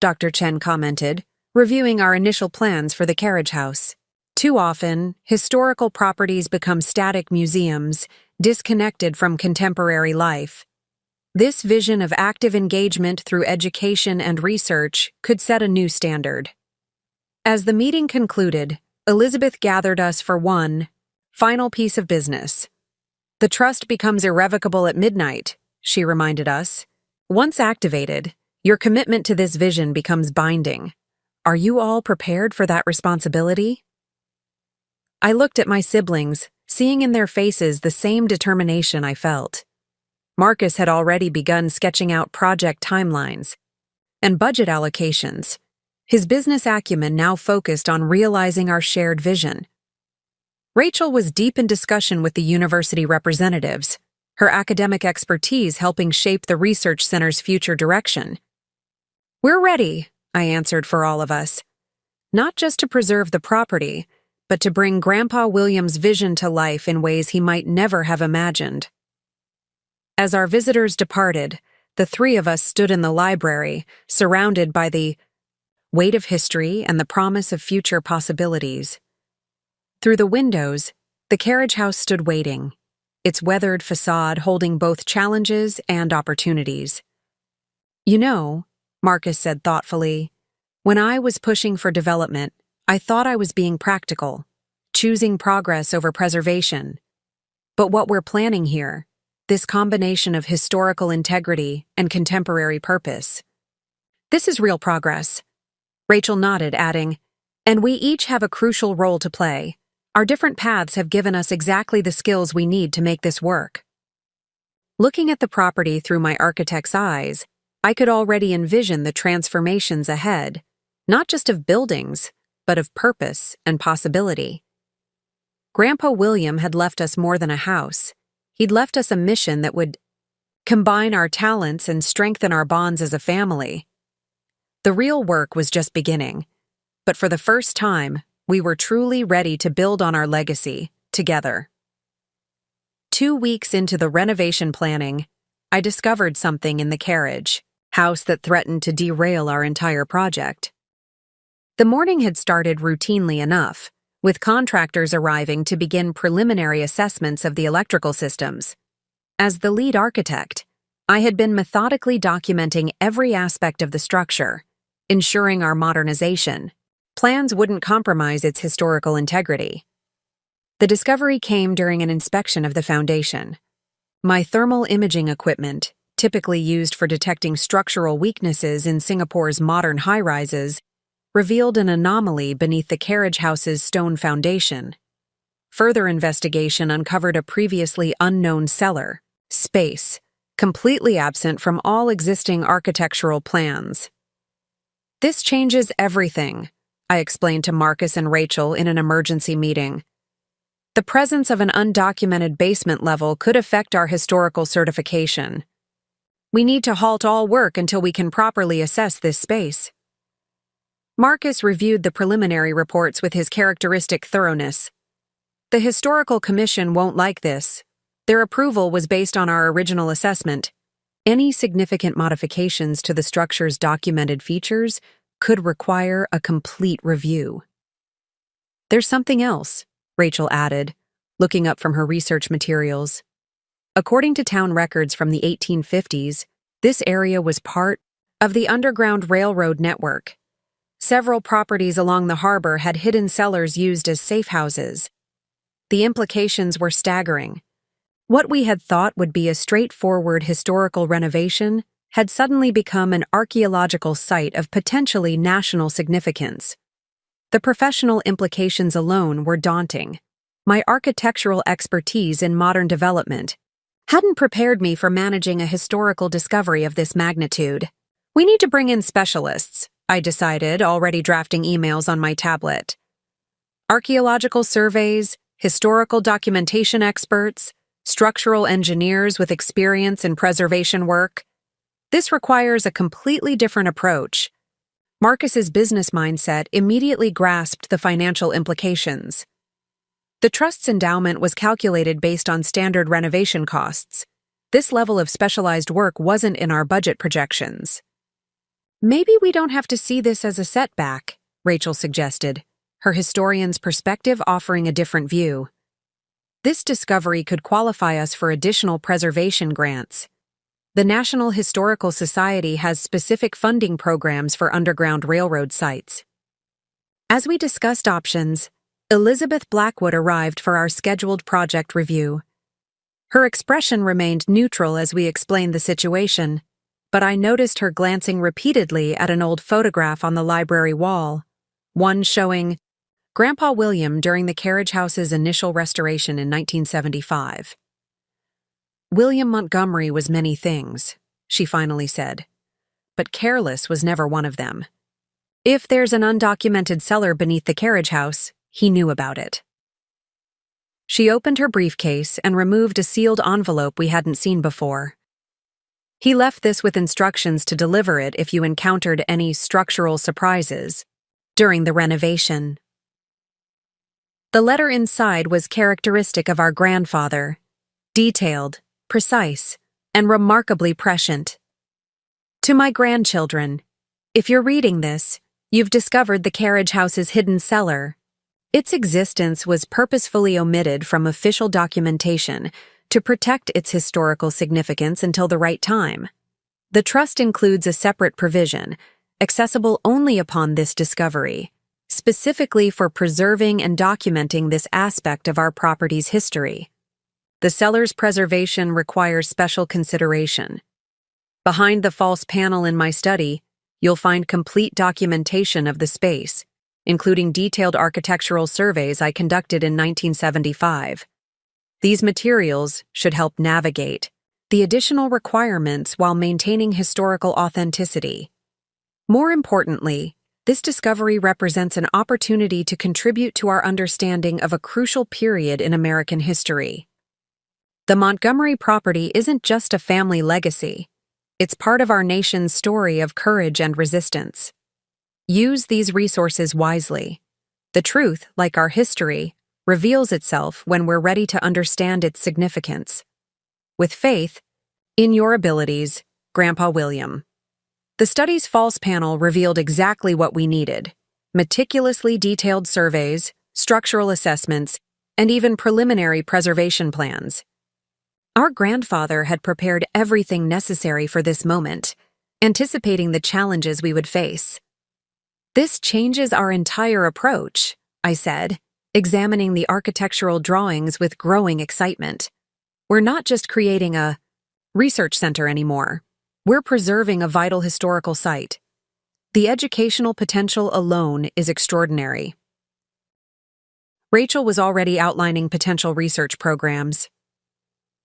Dr. Chen commented, reviewing our initial plans for the carriage house. "Too often, historical properties become static museums, disconnected from contemporary life. This vision of active engagement through education and research could set a new standard." As the meeting concluded, Elizabeth gathered us for one final piece of business. "The trust becomes irrevocable at midnight," she reminded us. "Once activated, your commitment to this vision becomes binding. Are you all prepared for that responsibility?" I looked at my siblings, seeing in their faces the same determination I felt. Marcus had already begun sketching out project timelines and budget allocations, his business acumen now focused on realizing our shared vision. Rachel was deep in discussion with the university representatives, her academic expertise helping shape the research center's future direction. "We're ready," I answered for all of us, "not just to preserve the property, but to bring Grandpa William's vision to life in ways he might never have imagined." As our visitors departed, the three of us stood in the library, surrounded by the weight of history and the promise of future possibilities. Through the windows, the carriage house stood waiting, its weathered facade holding both challenges and opportunities. "You know," Marcus said thoughtfully, "when I was pushing for development, I thought I was being practical, choosing progress over preservation. But what we're planning here, this combination of historical integrity and contemporary purpose, this is real progress." Rachel nodded, adding, And we each have a crucial role to play. Our different paths have given us exactly the skills we need to make this work. Looking at the property through my architect's eyes, I could already envision the transformations ahead, not just of buildings, but of purpose and possibility. Grandpa William had left us more than a house. He'd left us a mission that would combine our talents and strengthen our bonds as a family. The real work was just beginning, but for the first time, we were truly ready to build on our legacy, together. 2 weeks into the renovation planning, I discovered something in the carriage house that threatened to derail our entire project. The morning had started routinely enough, with contractors arriving to begin preliminary assessments of the electrical systems. As the lead architect, I had been methodically documenting every aspect of the structure, ensuring our modernization plans wouldn't compromise its historical integrity. The discovery came during an inspection of the foundation. My thermal imaging equipment, typically used for detecting structural weaknesses in Singapore's modern high-rises, revealed an anomaly beneath the carriage house's stone foundation. Further investigation uncovered a previously unknown cellar space, completely absent from all existing architectural plans. "This changes everything," I explained to Marcus and Rachel in an emergency meeting. "The presence of an undocumented basement level could affect our historical certification. We need to halt all work until we can properly assess this space." Marcus reviewed the preliminary reports with his characteristic thoroughness. "The Historical Commission won't like this. Their approval was based on our original assessment. Any significant modifications to the structure's documented features could require a complete review." "There's something else," Rachel added, looking up from her research materials. "According to town records from the 1850s, this area was part of the Underground Railroad network. Several properties along the harbor had hidden cellars used as safe houses. The implications were staggering. What we had thought would be a straightforward historical renovation had suddenly become an archaeological site of potentially national significance. The professional implications alone were daunting. My architectural expertise in modern development hadn't prepared me for managing a historical discovery of this magnitude. "We need to bring in specialists," I decided, already drafting emails on my tablet. "Archaeological surveys, historical documentation experts, structural engineers with experience in preservation work. This requires a completely different approach." Marcus's business mindset immediately grasped the financial implications. The trust's endowment was calculated based on standard renovation costs. This level of specialized work wasn't in our budget projections. "Maybe we don't have to see this as a setback," Rachel suggested, her historian's perspective offering a different view. "This discovery could qualify us for additional preservation grants. The National Historical Society has specific funding programs for Underground Railroad sites." As we discussed options, Elizabeth Blackwood arrived for our scheduled project review. Her expression remained neutral as we explained the situation, but I noticed her glancing repeatedly at an old photograph on the library wall, one showing Grandpa William during the carriage house's initial restoration in 1975. "William Montgomery was many things," she finally said, "but careless was never one of them. If there's an undocumented cellar beneath the carriage house, he knew about it." She opened her briefcase and removed a sealed envelope we hadn't seen before. "He left this with instructions to deliver it if you encountered any structural surprises during the renovation." The letter inside was characteristic of our grandfather, detailed, precise, and remarkably prescient. "To my grandchildren, if you're reading this, you've discovered the carriage house's hidden cellar. Its existence was purposefully omitted from official documentation to protect its historical significance until the right time. The trust includes a separate provision, accessible only upon this discovery, specifically for preserving and documenting this aspect of our property's history. The cellar's preservation requires special consideration. Behind the false panel in my study, you'll find complete documentation of the space, including detailed architectural surveys I conducted in 1975. These materials should help navigate the additional requirements while maintaining historical authenticity. More importantly, this discovery represents an opportunity to contribute to our understanding of a crucial period in American history. The Montgomery property isn't just a family legacy. It's part of our nation's story of courage and resistance. Use these resources wisely. The truth, like our history, reveals itself when we're ready to understand its significance. With faith in your abilities, Grandpa William. The study's false panel revealed exactly what we needed: meticulously detailed surveys, structural assessments, and even preliminary preservation plans. Our grandfather had prepared everything necessary for this moment, anticipating the challenges we would face. This changes our entire approach, I said, examining the architectural drawings with growing excitement. We're not just creating a research center anymore. We're preserving a vital historical site. The educational potential alone is extraordinary. Rachel was already outlining potential research programs.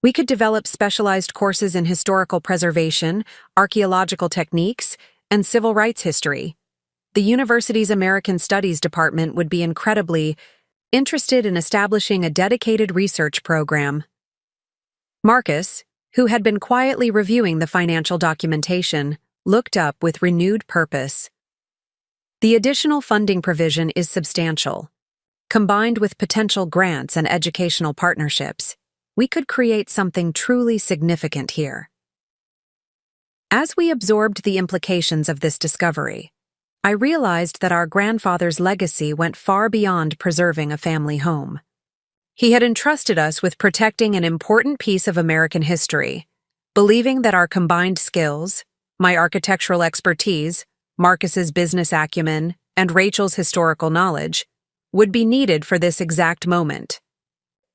We could develop specialized courses in historical preservation, archaeological techniques, and civil rights history. The university's American Studies department would be incredibly interested in establishing a dedicated research program. Marcus, who had been quietly reviewing the financial documentation, looked up with renewed purpose. The additional funding provision is substantial. Combined with potential grants and educational partnerships, we could create something truly significant here. As we absorbed the implications of this discovery, I realized that our grandfather's legacy went far beyond preserving a family home. He had entrusted us with protecting an important piece of American history, believing that our combined skills, my architectural expertise, Marcus's business acumen, and Rachel's historical knowledge, would be needed for this exact moment.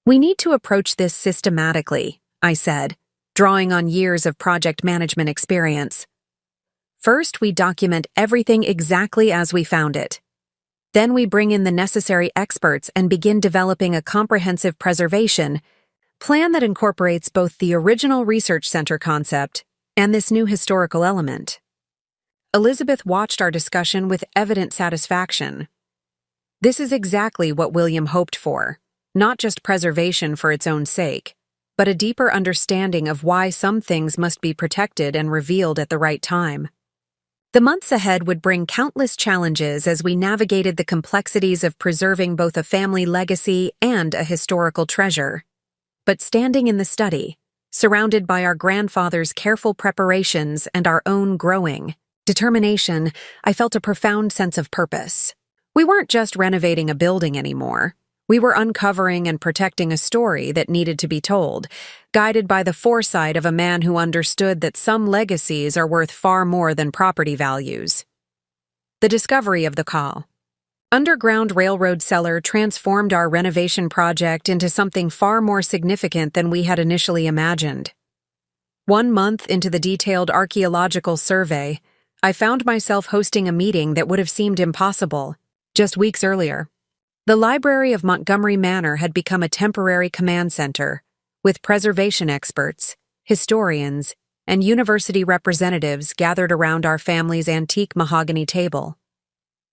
We need to approach this systematically, I said, drawing on years of project management experience. First, we document everything exactly as we found it. Then we bring in the necessary experts and begin developing a comprehensive preservation plan that incorporates both the original research center concept and this new historical element. Elizabeth watched our discussion with evident satisfaction. This is exactly what William hoped for, not just preservation for its own sake, but a deeper understanding of why some things must be protected and revealed at the right time. The months ahead would bring countless challenges as we navigated the complexities of preserving both a family legacy and a historical treasure. But standing in the study, surrounded by our grandfather's careful preparations and our own growing determination, I felt a profound sense of purpose. We weren't just renovating a building anymore. We were uncovering and protecting a story that needed to be told, guided by the foresight of a man who understood that some legacies are worth far more than property values. The discovery of the Call Underground Railroad cellar transformed our renovation project into something far more significant than we had initially imagined. 1 month into the detailed archaeological survey, I found myself hosting a meeting that would have seemed impossible just weeks earlier. The Library of Montgomery Manor had become a temporary command center, with preservation experts, historians, and university representatives gathered around our family's antique mahogany table.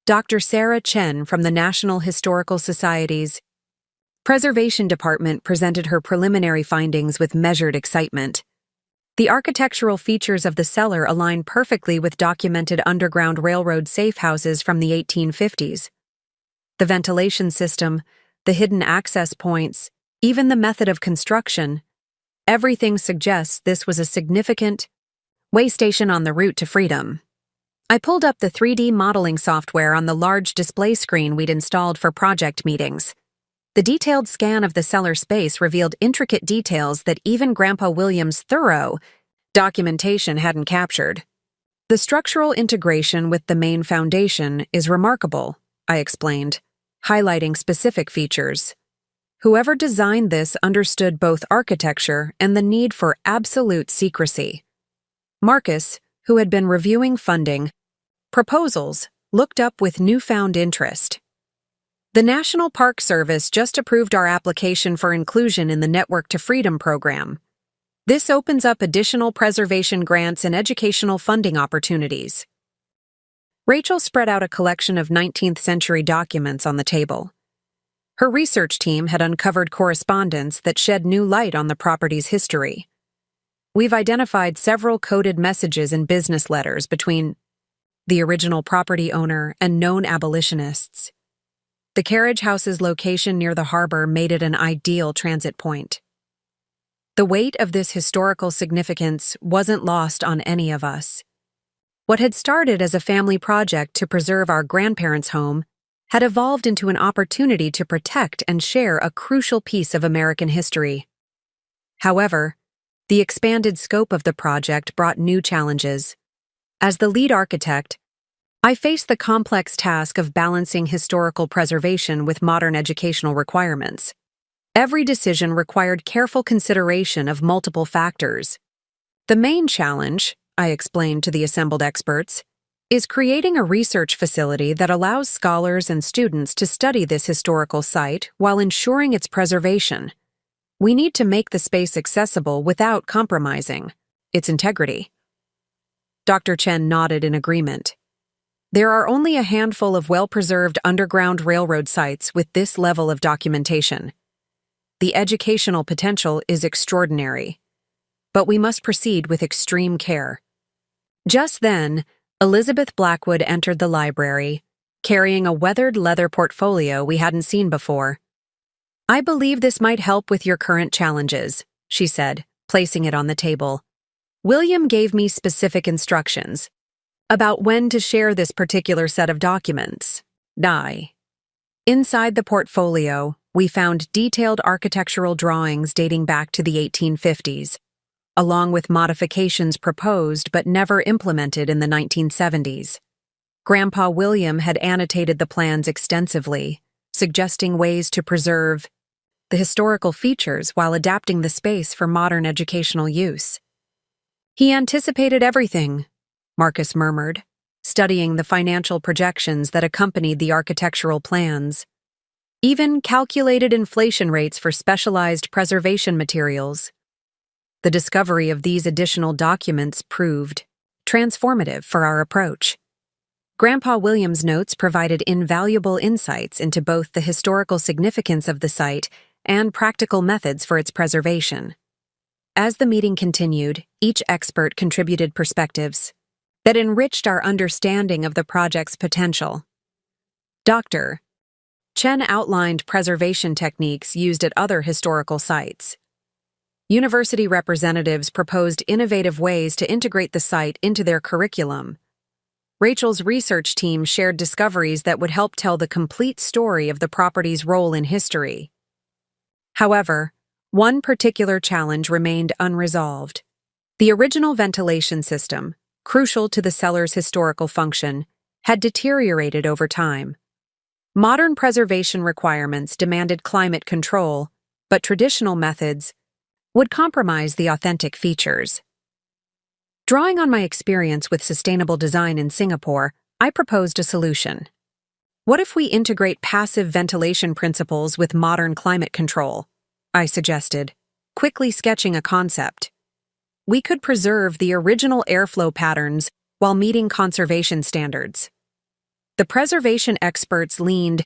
Dr. Sarah Chen from the National Historical Society's Preservation Department presented her preliminary findings with measured excitement. The architectural features of the cellar align perfectly with documented Underground Railroad safe houses from the 1850s. The ventilation system, the hidden access points, even the method of construction, everything suggests this was a significant way station on the route to freedom. I pulled up the 3D modeling software on the large display screen we'd installed for project meetings. The detailed scan of the cellar space revealed intricate details that even Grandpa William's thorough documentation hadn't captured. The structural integration with the main foundation is remarkable, I explained, highlighting specific features. Whoever designed this understood both architecture and the need for absolute secrecy. Marcus, who had been reviewing funding proposals, looked up with newfound interest. The National Park Service just approved our application for inclusion in the Network to Freedom program. This opens up additional preservation grants and educational funding opportunities. Rachel spread out a collection of 19th-century documents on the table. Her research team had uncovered correspondence that shed new light on the property's history. We've identified several coded messages in business letters between the original property owner and known abolitionists. The carriage house's location near the harbor made it an ideal transit point. The weight of this historical significance wasn't lost on any of us. What had started as a family project to preserve our grandparents' home had evolved into an opportunity to protect and share a crucial piece of American history. However, the expanded scope of the project brought new challenges. As the lead architect, I faced the complex task of balancing historical preservation with modern educational requirements. Every decision required careful consideration of multiple factors. The main challenge, I explained to the assembled experts, is creating a research facility that allows scholars and students to study this historical site while ensuring its preservation. We need to make the space accessible without compromising its integrity. Dr. Chen nodded in agreement. There are only a handful of well-preserved Underground Railroad sites with this level of documentation. The educational potential is extraordinary, but we must proceed with extreme care. Just then, Elizabeth Blackwood entered the library, carrying a weathered leather portfolio we hadn't seen before. "I believe this might help with your current challenges," she said, placing it on the table. "William gave me specific instructions about when to share this particular set of documents." Inside the portfolio, we found detailed architectural drawings dating back to the 1850s, along with modifications proposed but never implemented in the 1970s. Grandpa William had annotated the plans extensively, suggesting ways to preserve the historical features while adapting the space for modern educational use. "He anticipated everything," Marcus murmured, studying the financial projections that accompanied the architectural plans. "Even calculated inflation rates for specialized preservation materials." The discovery of these additional documents proved transformative for our approach. Grandpa William's notes provided invaluable insights into both the historical significance of the site and practical methods for its preservation. As the meeting continued, each expert contributed perspectives that enriched our understanding of the project's potential. Dr. Chen outlined preservation techniques used at other historical sites. University representatives proposed innovative ways to integrate the site into their curriculum. Rachel's research team shared discoveries that would help tell the complete story of the property's role in history. However, one particular challenge remained unresolved. The original ventilation system, crucial to the cellar's historical function, had deteriorated over time. Modern preservation requirements demanded climate control, but traditional methods would compromise the authentic features. Drawing on my experience with sustainable design in Singapore, I proposed a solution. What if we integrate passive ventilation principles with modern climate control? I suggested, quickly sketching a concept. We could preserve the original airflow patterns while meeting conservation standards. The preservation experts leaned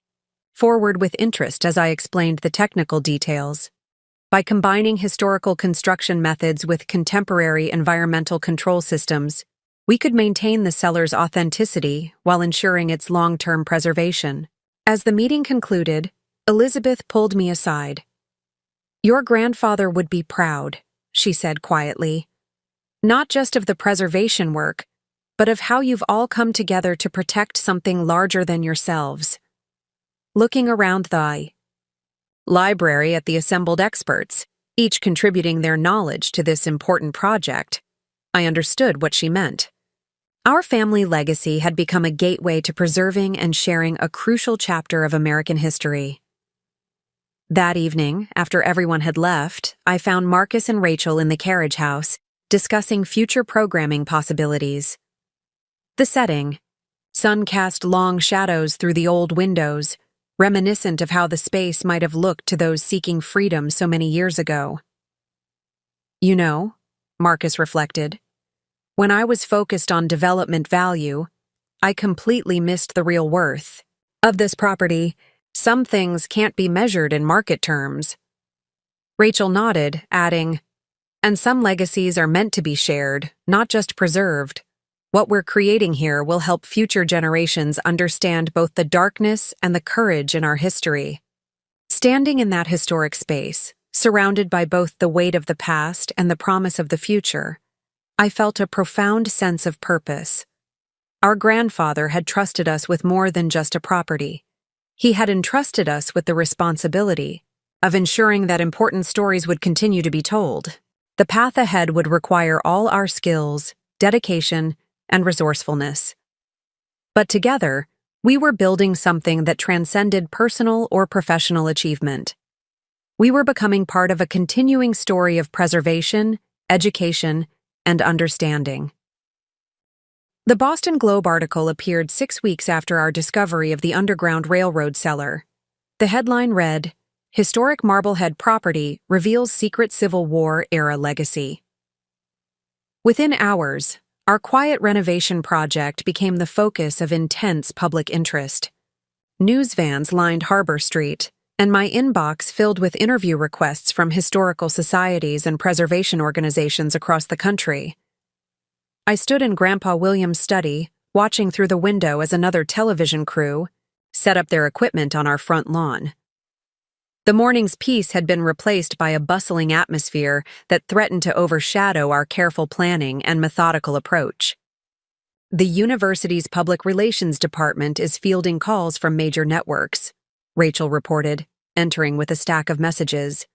forward with interest as I explained the technical details. By combining historical construction methods with contemporary environmental control systems, we could maintain the cellar's authenticity while ensuring its long-term preservation. As the meeting concluded, Elizabeth pulled me aside. "Your grandfather would be proud," she said quietly. "Not just of the preservation work, but of how you've all come together to protect something larger than yourselves." Looking around the library at the assembled experts, each contributing their knowledge to this important project, I understood what she meant. Our family legacy had become a gateway to preserving and sharing a crucial chapter of American history. That evening, after everyone had left, I found Marcus and Rachel in the carriage house, discussing future programming possibilities. The setting, Sun cast long shadows through the old windows, reminiscent of how the space might have looked to those seeking freedom so many years ago. You know, Marcus reflected, when I was focused on development value, I completely missed the real worth of this property. Some things can't be measured in market terms. Rachel nodded, adding, and some legacies are meant to be shared, not just preserved. What we're creating here will help future generations understand both the darkness and the courage in our history. Standing in that historic space, surrounded by both the weight of the past and the promise of the future, I felt a profound sense of purpose. Our grandfather had trusted us with more than just a property. He had entrusted us with the responsibility of ensuring that important stories would continue to be told. The path ahead would require all our skills, dedication, and resourcefulness. But together, we were building something that transcended personal or professional achievement. We were becoming part of a continuing story of preservation, education, and understanding. The Boston Globe article appeared 6 weeks after our discovery of the Underground Railroad cellar. The headline read, "Historic Marblehead Property Reveals Secret Civil War-Era Legacy." Within hours, our quiet renovation project became the focus of intense public interest. News vans lined Harbor Street, and my inbox filled with interview requests from historical societies and preservation organizations across the country. I stood in Grandpa William's study, watching through the window as another television crew set up their equipment on our front lawn. The morning's peace had been replaced by a bustling atmosphere that threatened to overshadow our careful planning and methodical approach. The university's public relations department is fielding calls from major networks, Rachel reported, entering with a stack of messages.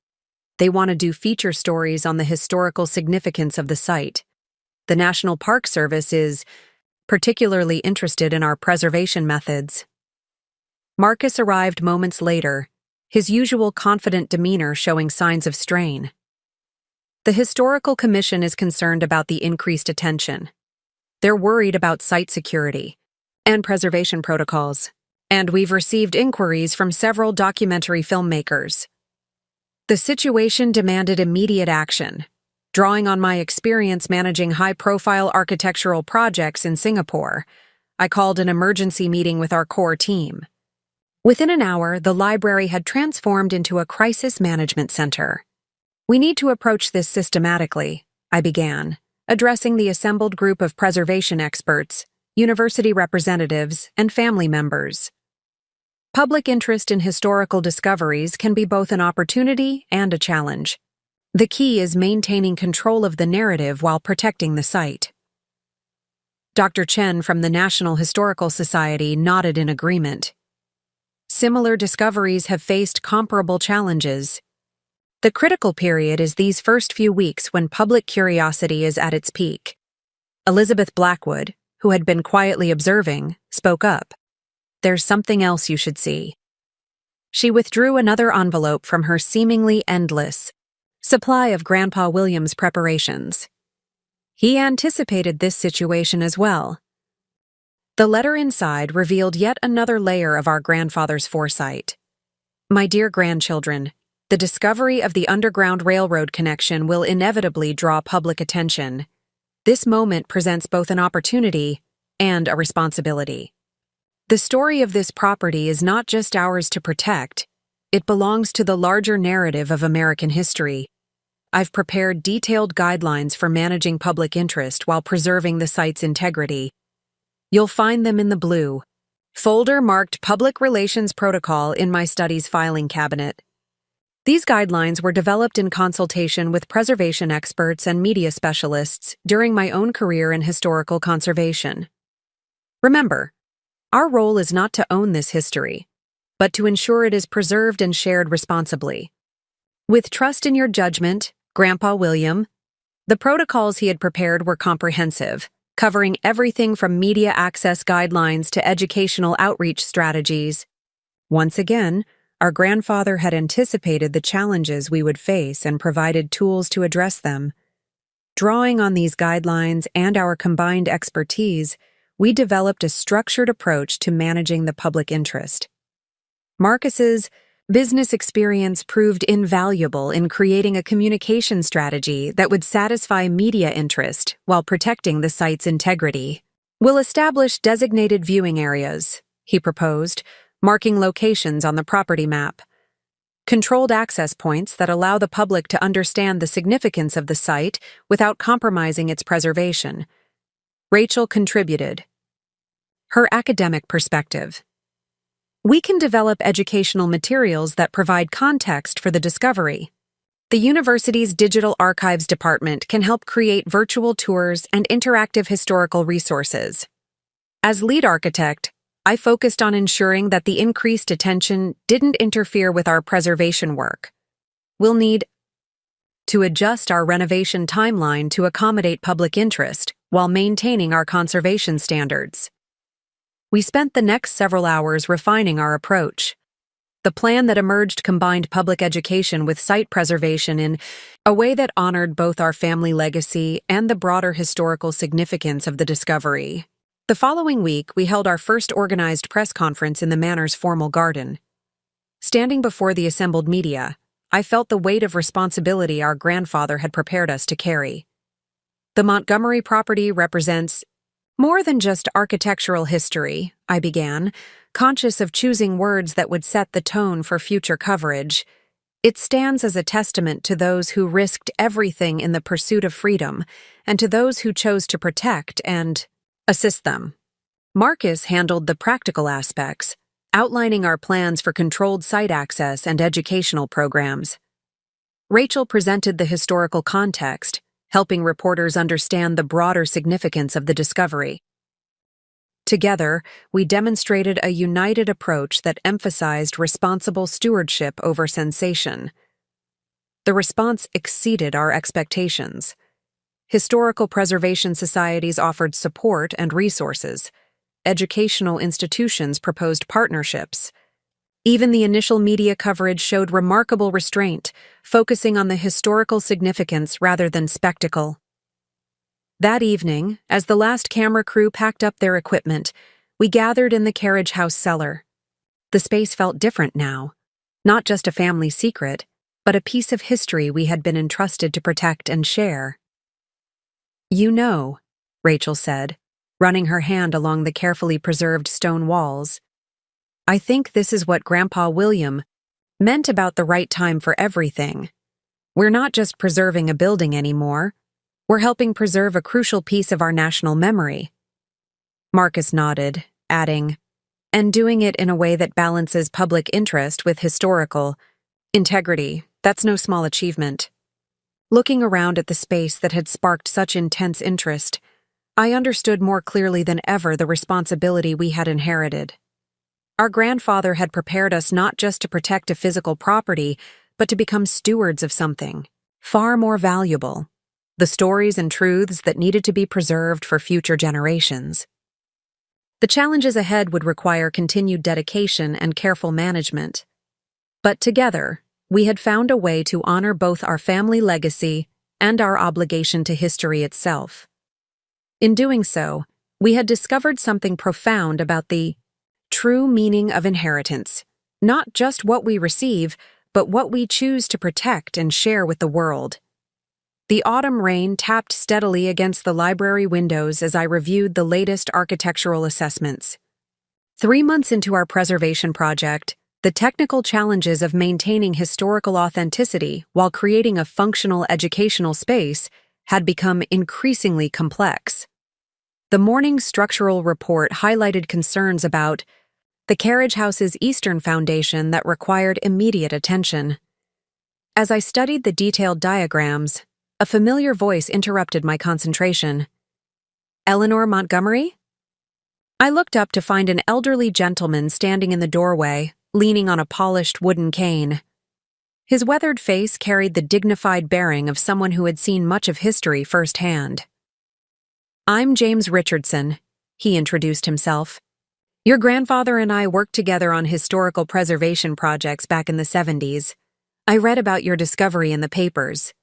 They want to do feature stories on the historical significance of the site. The National Park Service is particularly interested in our preservation methods. Marcus arrived moments later, his usual confident demeanor showing signs of strain. The Historical Commission is concerned about the increased attention. They're worried about site security and preservation protocols, and we've received inquiries from several documentary filmmakers. The situation demanded immediate action. Drawing on my experience managing high-profile architectural projects in Singapore, I called an emergency meeting with our core team. Within an hour, the library had transformed into a crisis management center. We need to approach this systematically, I began, addressing the assembled group of preservation experts, university representatives, and family members. Public interest in historical discoveries can be both an opportunity and a challenge. The key is maintaining control of the narrative while protecting the site. Dr. Chen from the National Historical Society nodded in agreement. Similar discoveries have faced comparable challenges. The critical period is these first few weeks when public curiosity is at its peak. Elizabeth Blackwood, who had been quietly observing, spoke up. "There's something else you should see." She withdrew another envelope from her seemingly endless supply of Grandpa William's preparations. He anticipated this situation as well. The letter inside revealed yet another layer of our grandfather's foresight. "My dear grandchildren, the discovery of the Underground Railroad connection will inevitably draw public attention. This moment presents both an opportunity and a responsibility. The story of this property is not just ours to protect, it belongs to the larger narrative of American history. I've prepared detailed guidelines for managing public interest while preserving the site's integrity. You'll find them in the blue folder marked Public Relations Protocol in my study's filing cabinet. These guidelines were developed in consultation with preservation experts and media specialists during my own career in historical conservation. Remember, our role is not to own this history, but to ensure it is preserved and shared responsibly. With trust in your judgment, Grandpa William." The protocols he had prepared were comprehensive, covering everything from media access guidelines to educational outreach strategies. Once again, our grandfather had anticipated the challenges we would face and provided tools to address them. Drawing on these guidelines and our combined expertise, we developed a structured approach to managing the public interest. Marcus's business experience proved invaluable in creating a communication strategy that would satisfy media interest while protecting the site's integrity. "We'll establish designated viewing areas," he proposed, marking locations on the property map. "Controlled access points that allow the public to understand the significance of the site without compromising its preservation." Rachel contributed her academic perspective. "We can develop educational materials that provide context for the discovery. The university's Digital Archives department can help create virtual tours and interactive historical resources." As lead architect, I focused on ensuring that the increased attention didn't interfere with our preservation work. "We'll need to adjust our renovation timeline to accommodate public interest while maintaining our conservation standards." We spent the next several hours refining our approach. The plan that emerged combined public education with site preservation in a way that honored both our family legacy and the broader historical significance of the discovery. The following week, we held our first organized press conference in the manor's formal garden. Standing before the assembled media, I felt the weight of responsibility our grandfather had prepared us to carry. "The Montgomery property represents more than just architectural history," I began, conscious of choosing words that would set the tone for future coverage. "It stands as a testament to those who risked everything in the pursuit of freedom, and to those who chose to protect and assist them." Marcus handled the practical aspects, outlining our plans for controlled site access and educational programs. Rachel presented the historical context, helping reporters understand the broader significance of the discovery. Together, we demonstrated a united approach that emphasized responsible stewardship over sensation. The response exceeded our expectations. Historical preservation societies offered support and resources. Educational institutions proposed partnerships. Even the initial media coverage showed remarkable restraint, focusing on the historical significance rather than spectacle. That evening, as the last camera crew packed up their equipment, we gathered in the carriage house cellar. The space felt different now, not just a family secret, but a piece of history we had been entrusted to protect and share. "You know," Rachel said, running her hand along the carefully preserved stone walls, "I think this is what Grandpa William meant about the right time for everything. We're not just preserving a building anymore. We're helping preserve a crucial piece of our national memory." Marcus nodded, adding, "And doing it in a way that balances public interest with historical integrity. That's no small achievement." Looking around at the space that had sparked such intense interest, I understood more clearly than ever the responsibility we had inherited. Our grandfather had prepared us not just to protect a physical property, but to become stewards of something far more valuable: the stories and truths that needed to be preserved for future generations. The challenges ahead would require continued dedication and careful management. But together, we had found a way to honor both our family legacy and our obligation to history itself. In doing so, we had discovered something profound about the true meaning of inheritance, not just what we receive, but what we choose to protect and share with the world. The autumn rain tapped steadily against the library windows as I reviewed the latest architectural assessments. 3 months into our preservation project, the technical challenges of maintaining historical authenticity while creating a functional educational space had become increasingly complex. The morning's structural report highlighted concerns about the carriage house's eastern foundation that required immediate attention. As I studied the detailed diagrams, a familiar voice interrupted my concentration. "Eleanor Montgomery?" I looked up to find an elderly gentleman standing in the doorway, leaning on a polished wooden cane. His weathered face carried the dignified bearing of someone who had seen much of history firsthand. "I'm James Richardson," he introduced himself. "Your grandfather and I worked together on historical preservation projects back in the 70s. I read about your discovery in the papers."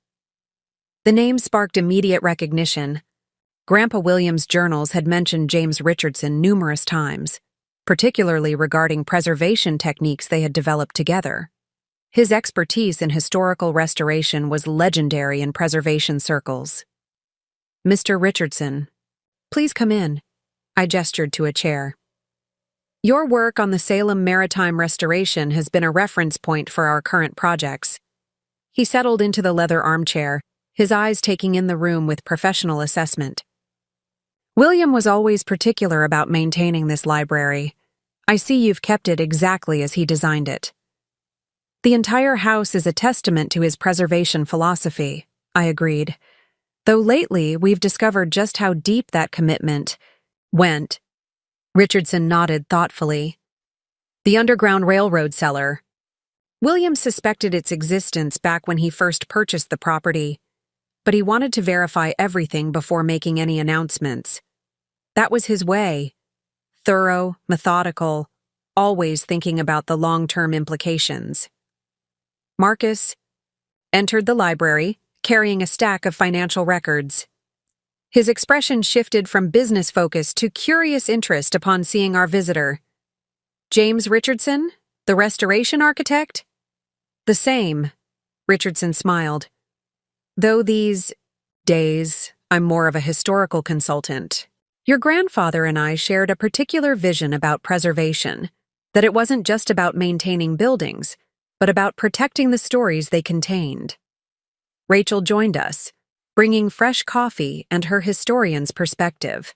The name sparked immediate recognition. Grandpa William's journals had mentioned James Richardson numerous times, particularly regarding preservation techniques they had developed together. His expertise in historical restoration was legendary in preservation circles. "Mr. Richardson, please come in." I gestured to a chair. "Your work on the Salem Maritime Restoration has been a reference point for our current projects." He settled into the leather armchair, his eyes taking in the room with professional assessment. "William was always particular about maintaining this library. I see you've kept it exactly as he designed it." "The entire house is a testament to his preservation philosophy," I agreed. "Though lately we've discovered just how deep that commitment went." Richardson nodded thoughtfully. "The Underground Railroad cellar. William suspected its existence back when he first purchased the property, but he wanted to verify everything before making any announcements. That was his way. Thorough, methodical, always thinking about the long-term implications." Marcus entered the library, carrying a stack of financial records. His expression shifted from business focus to curious interest upon seeing our visitor. "James Richardson, the restoration architect?" "The same," Richardson smiled. "Though these days, I'm more of a historical consultant. Your grandfather and I shared a particular vision about preservation, that it wasn't just about maintaining buildings, but about protecting the stories they contained." Rachel joined us, bringing fresh coffee and her historian's perspective.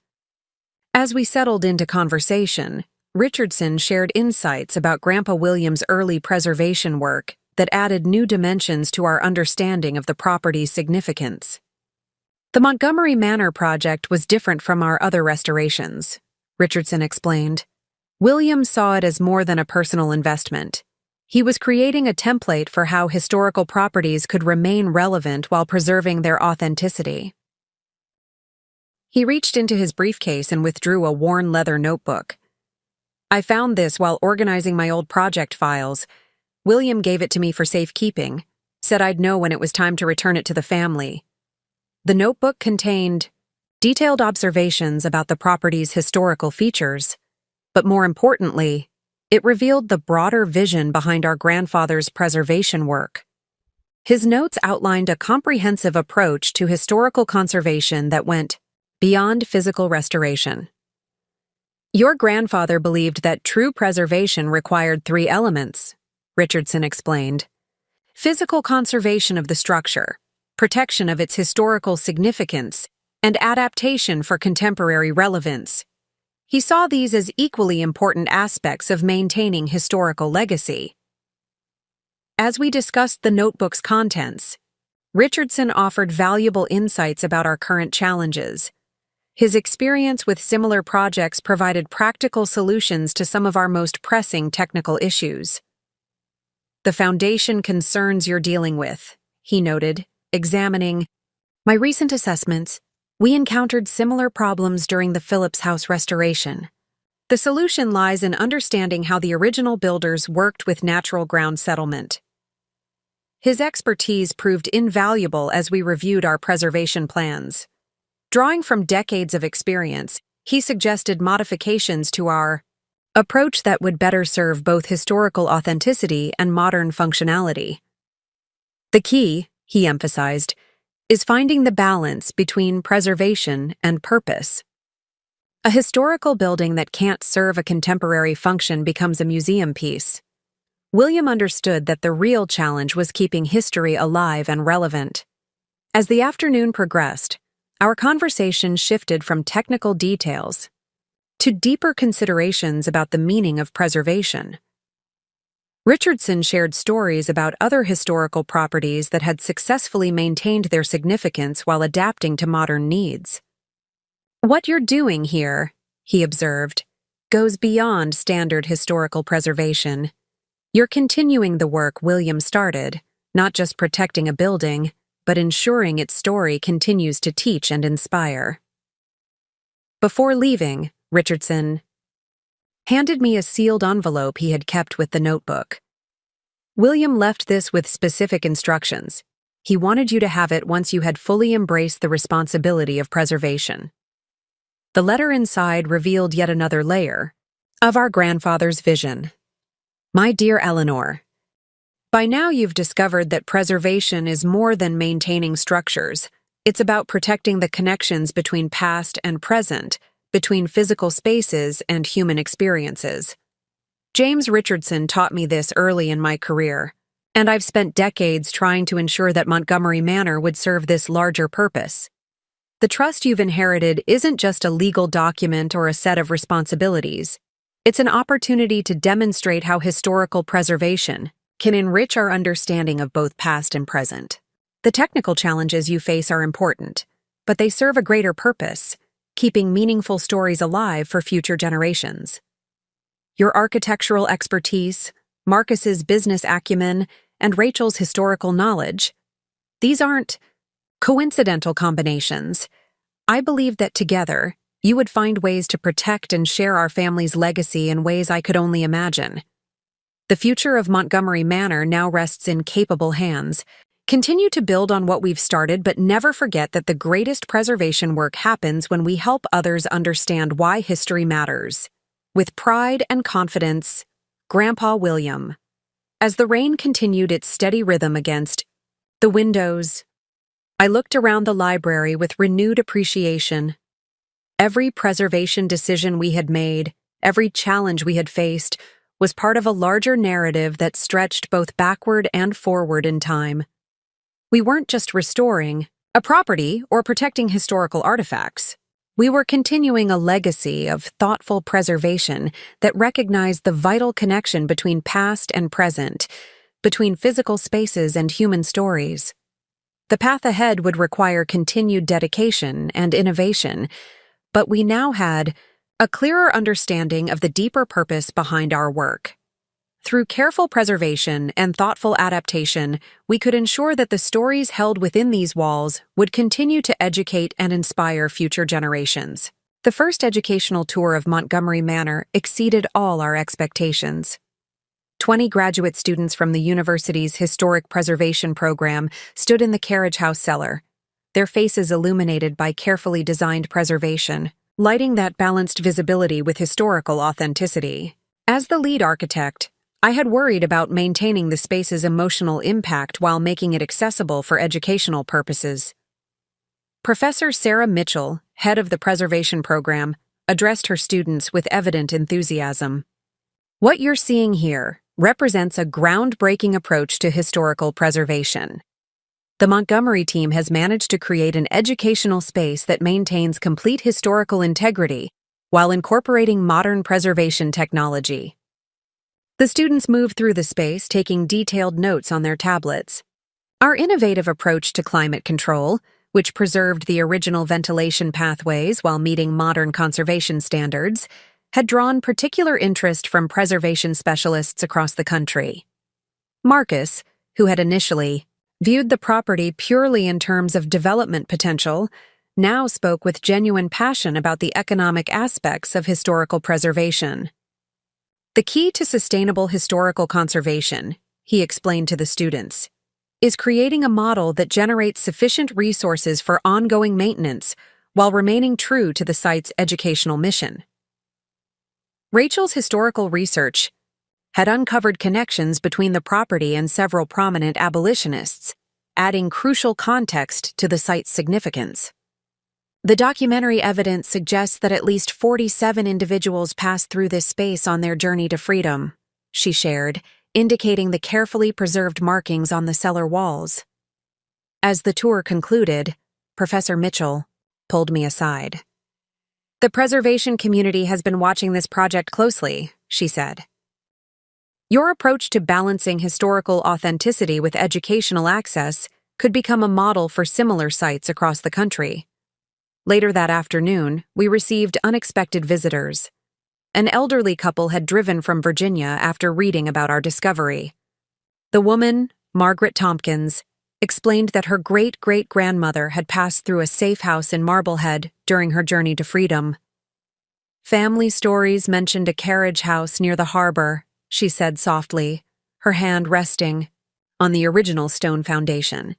As we settled into conversation, Richardson shared insights about Grandpa William's early preservation work that added new dimensions to our understanding of the property's significance. "The Montgomery Manor project was different from our other restorations," Richardson explained. "William saw it as more than a personal investment. He was creating a template for how historical properties could remain relevant while preserving their authenticity." He reached into his briefcase and withdrew a worn leather notebook. "I found this while organizing my old project files. William gave it to me for safekeeping, said I'd know when it was time to return it to the family." The notebook contained detailed observations about the property's historical features, but more importantly, it revealed the broader vision behind our grandfather's preservation work. His notes outlined a comprehensive approach to historical conservation that went beyond physical restoration. "Your grandfather believed that true preservation required 3 elements," Richardson explained. "Physical conservation of the structure, protection of its historical significance, and adaptation for contemporary relevance. He saw these as equally important aspects of maintaining historical legacy." As we discussed the notebook's contents, Richardson offered valuable insights about our current challenges. His experience with similar projects provided practical solutions to some of our most pressing technical issues. "The foundation concerns you're dealing with," he noted, examining my recent assessments. "We encountered similar problems during the Phillips House restoration. The solution lies in understanding how the original builders worked with natural ground settlement." His expertise proved invaluable as we reviewed our preservation plans. Drawing from decades of experience, he suggested modifications to our approach that would better serve both historical authenticity and modern functionality. "The key," he emphasized, "is finding the balance between preservation and purpose. A historical building that can't serve a contemporary function becomes a museum piece." William understood that the real challenge was keeping history alive and relevant. As the afternoon progressed, our conversation shifted from technical details to deeper considerations about the meaning of preservation. Richardson shared stories about other historical properties that had successfully maintained their significance while adapting to modern needs. "What you're doing here," he observed, "goes beyond standard historical preservation. You're continuing the work William started, not just protecting a building, but ensuring its story continues to teach and inspire." Before leaving, Richardson handed me a sealed envelope he had kept with the notebook. "William left this with specific instructions. He wanted you to have it once you had fully embraced the responsibility of preservation." The letter inside revealed yet another layer of our grandfather's vision. My dear Eleanor, by now you've discovered that preservation is more than maintaining structures. It's about protecting the connections between past and present, between physical spaces and human experiences. James Richardson taught me this early in my career, and I've spent decades trying to ensure that Montgomery Manor would serve this larger purpose. The trust you've inherited isn't just a legal document or a set of responsibilities. It's an opportunity to demonstrate how historical preservation can enrich our understanding of both past and present. The technical challenges you face are important, but they serve a greater purpose, keeping meaningful stories alive for future generations. Your architectural expertise, Marcus's business acumen, and Rachel's historical knowledge, these aren't coincidental combinations. I believe that together, you would find ways to protect and share our family's legacy in ways I could only imagine. The future of Montgomery Manor now rests in capable hands. Continue to build on what we've started, but never forget that the greatest preservation work happens when we help others understand why history matters. With pride and confidence, Grandpa William. As the rain continued its steady rhythm against the windows, I looked around the library with renewed appreciation. Every preservation decision we had made, every challenge we had faced, was part of a larger narrative that stretched both backward and forward in time. We weren't just restoring a property or protecting historical artifacts. We were continuing a legacy of thoughtful preservation that recognized the vital connection between past and present, between physical spaces and human stories. The path ahead would require continued dedication and innovation, but we now had a clearer understanding of the deeper purpose behind our work. Through careful preservation and thoughtful adaptation, we could ensure that the stories held within these walls would continue to educate and inspire future generations. The first educational tour of Montgomery Manor exceeded all our expectations. 20 graduate students from the university's Historic Preservation program stood in the carriage house cellar, their faces illuminated by carefully designed preservation, lighting that balanced visibility with historical authenticity. As the lead architect, I had worried about maintaining the space's emotional impact while making it accessible for educational purposes. Professor Sarah Mitchell, head of the preservation program, addressed her students with evident enthusiasm. What you're seeing here represents a groundbreaking approach to historical preservation. The Montgomery team has managed to create an educational space that maintains complete historical integrity while incorporating modern preservation technology. The students moved through the space, taking detailed notes on their tablets. Our innovative approach to climate control, which preserved the original ventilation pathways while meeting modern conservation standards, had drawn particular interest from preservation specialists across the country. Marcus, who had initially viewed the property purely in terms of development potential, now spoke with genuine passion about the economic aspects of historical preservation. The key to sustainable historical conservation, he explained to the students, is creating a model that generates sufficient resources for ongoing maintenance while remaining true to the site's educational mission. Rachel's historical research had uncovered connections between the property and several prominent abolitionists, adding crucial context to the site's significance. The documentary evidence suggests that at least 47 individuals passed through this space on their journey to freedom, she shared, indicating the carefully preserved markings on the cellar walls. As the tour concluded, Professor Mitchell pulled me aside. The preservation community has been watching this project closely, she said. Your approach to balancing historical authenticity with educational access could become a model for similar sites across the country. Later that afternoon, we received unexpected visitors. An elderly couple had driven from Virginia after reading about our discovery. The woman, Margaret Tompkins, explained that her great-great-grandmother had passed through a safe house in Marblehead during her journey to freedom. Family stories mentioned a carriage house near the harbor, she said softly, her hand resting on the original stone foundation.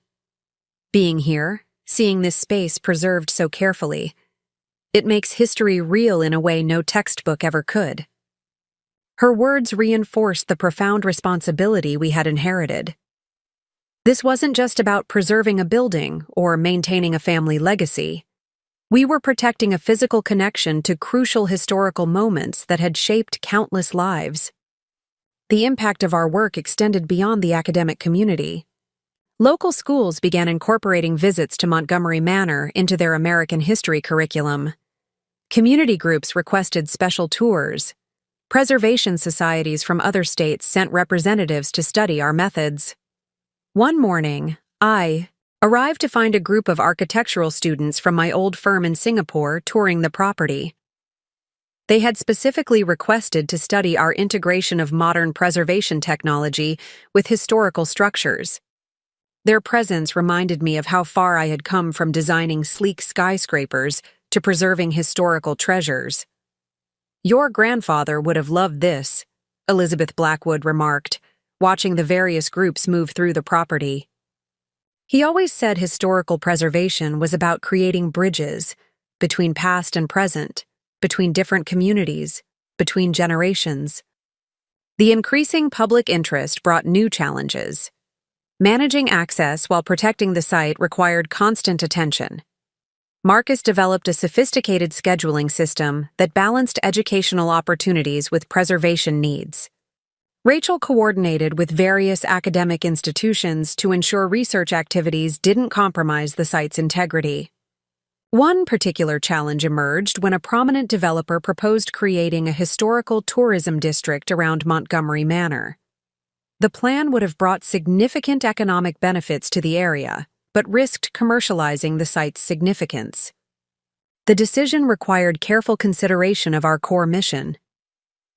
Being here, seeing this space preserved so carefully, It makes history real in a way no textbook ever could. Her words reinforced the profound responsibility we had inherited. This wasn't just about preserving a building or maintaining a family legacy. We were protecting a physical connection to crucial historical moments that had shaped countless lives. The impact of our work extended beyond the academic community. Local schools began incorporating visits to Montgomery Manor into their American history curriculum. Community groups requested special tours. Preservation societies from other states sent representatives to study our methods. One morning, I arrived to find a group of architectural students from my old firm in Singapore touring the property. They had specifically requested to study our integration of modern preservation technology with historical structures. Their presence reminded me of how far I had come from designing sleek skyscrapers to preserving historical treasures. "Your grandfather would have loved this," Elizabeth Blackwood remarked, watching the various groups move through the property. He always said historical preservation was about creating bridges between past and present, between different communities, between generations. The increasing public interest brought new challenges. Managing access while protecting the site required constant attention. Marcus developed a sophisticated scheduling system that balanced educational opportunities with preservation needs. Rachel coordinated with various academic institutions to ensure research activities didn't compromise the site's integrity. One particular challenge emerged when a prominent developer proposed creating a historical tourism district around Montgomery Manor. The plan would have brought significant economic benefits to the area, but risked commercializing the site's significance. The decision required careful consideration of our core mission.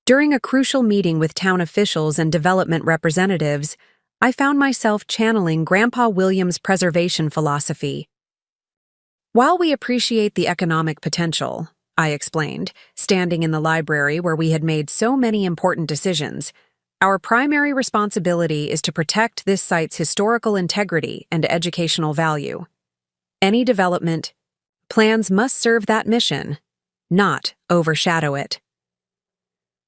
During a crucial meeting with town officials and development representatives, I found myself channeling Grandpa William's preservation philosophy. "While we appreciate the economic potential," I explained, standing in the library where we had made so many important decisions, "our primary responsibility is to protect this site's historical integrity and educational value. Any development plans must serve that mission, not overshadow it."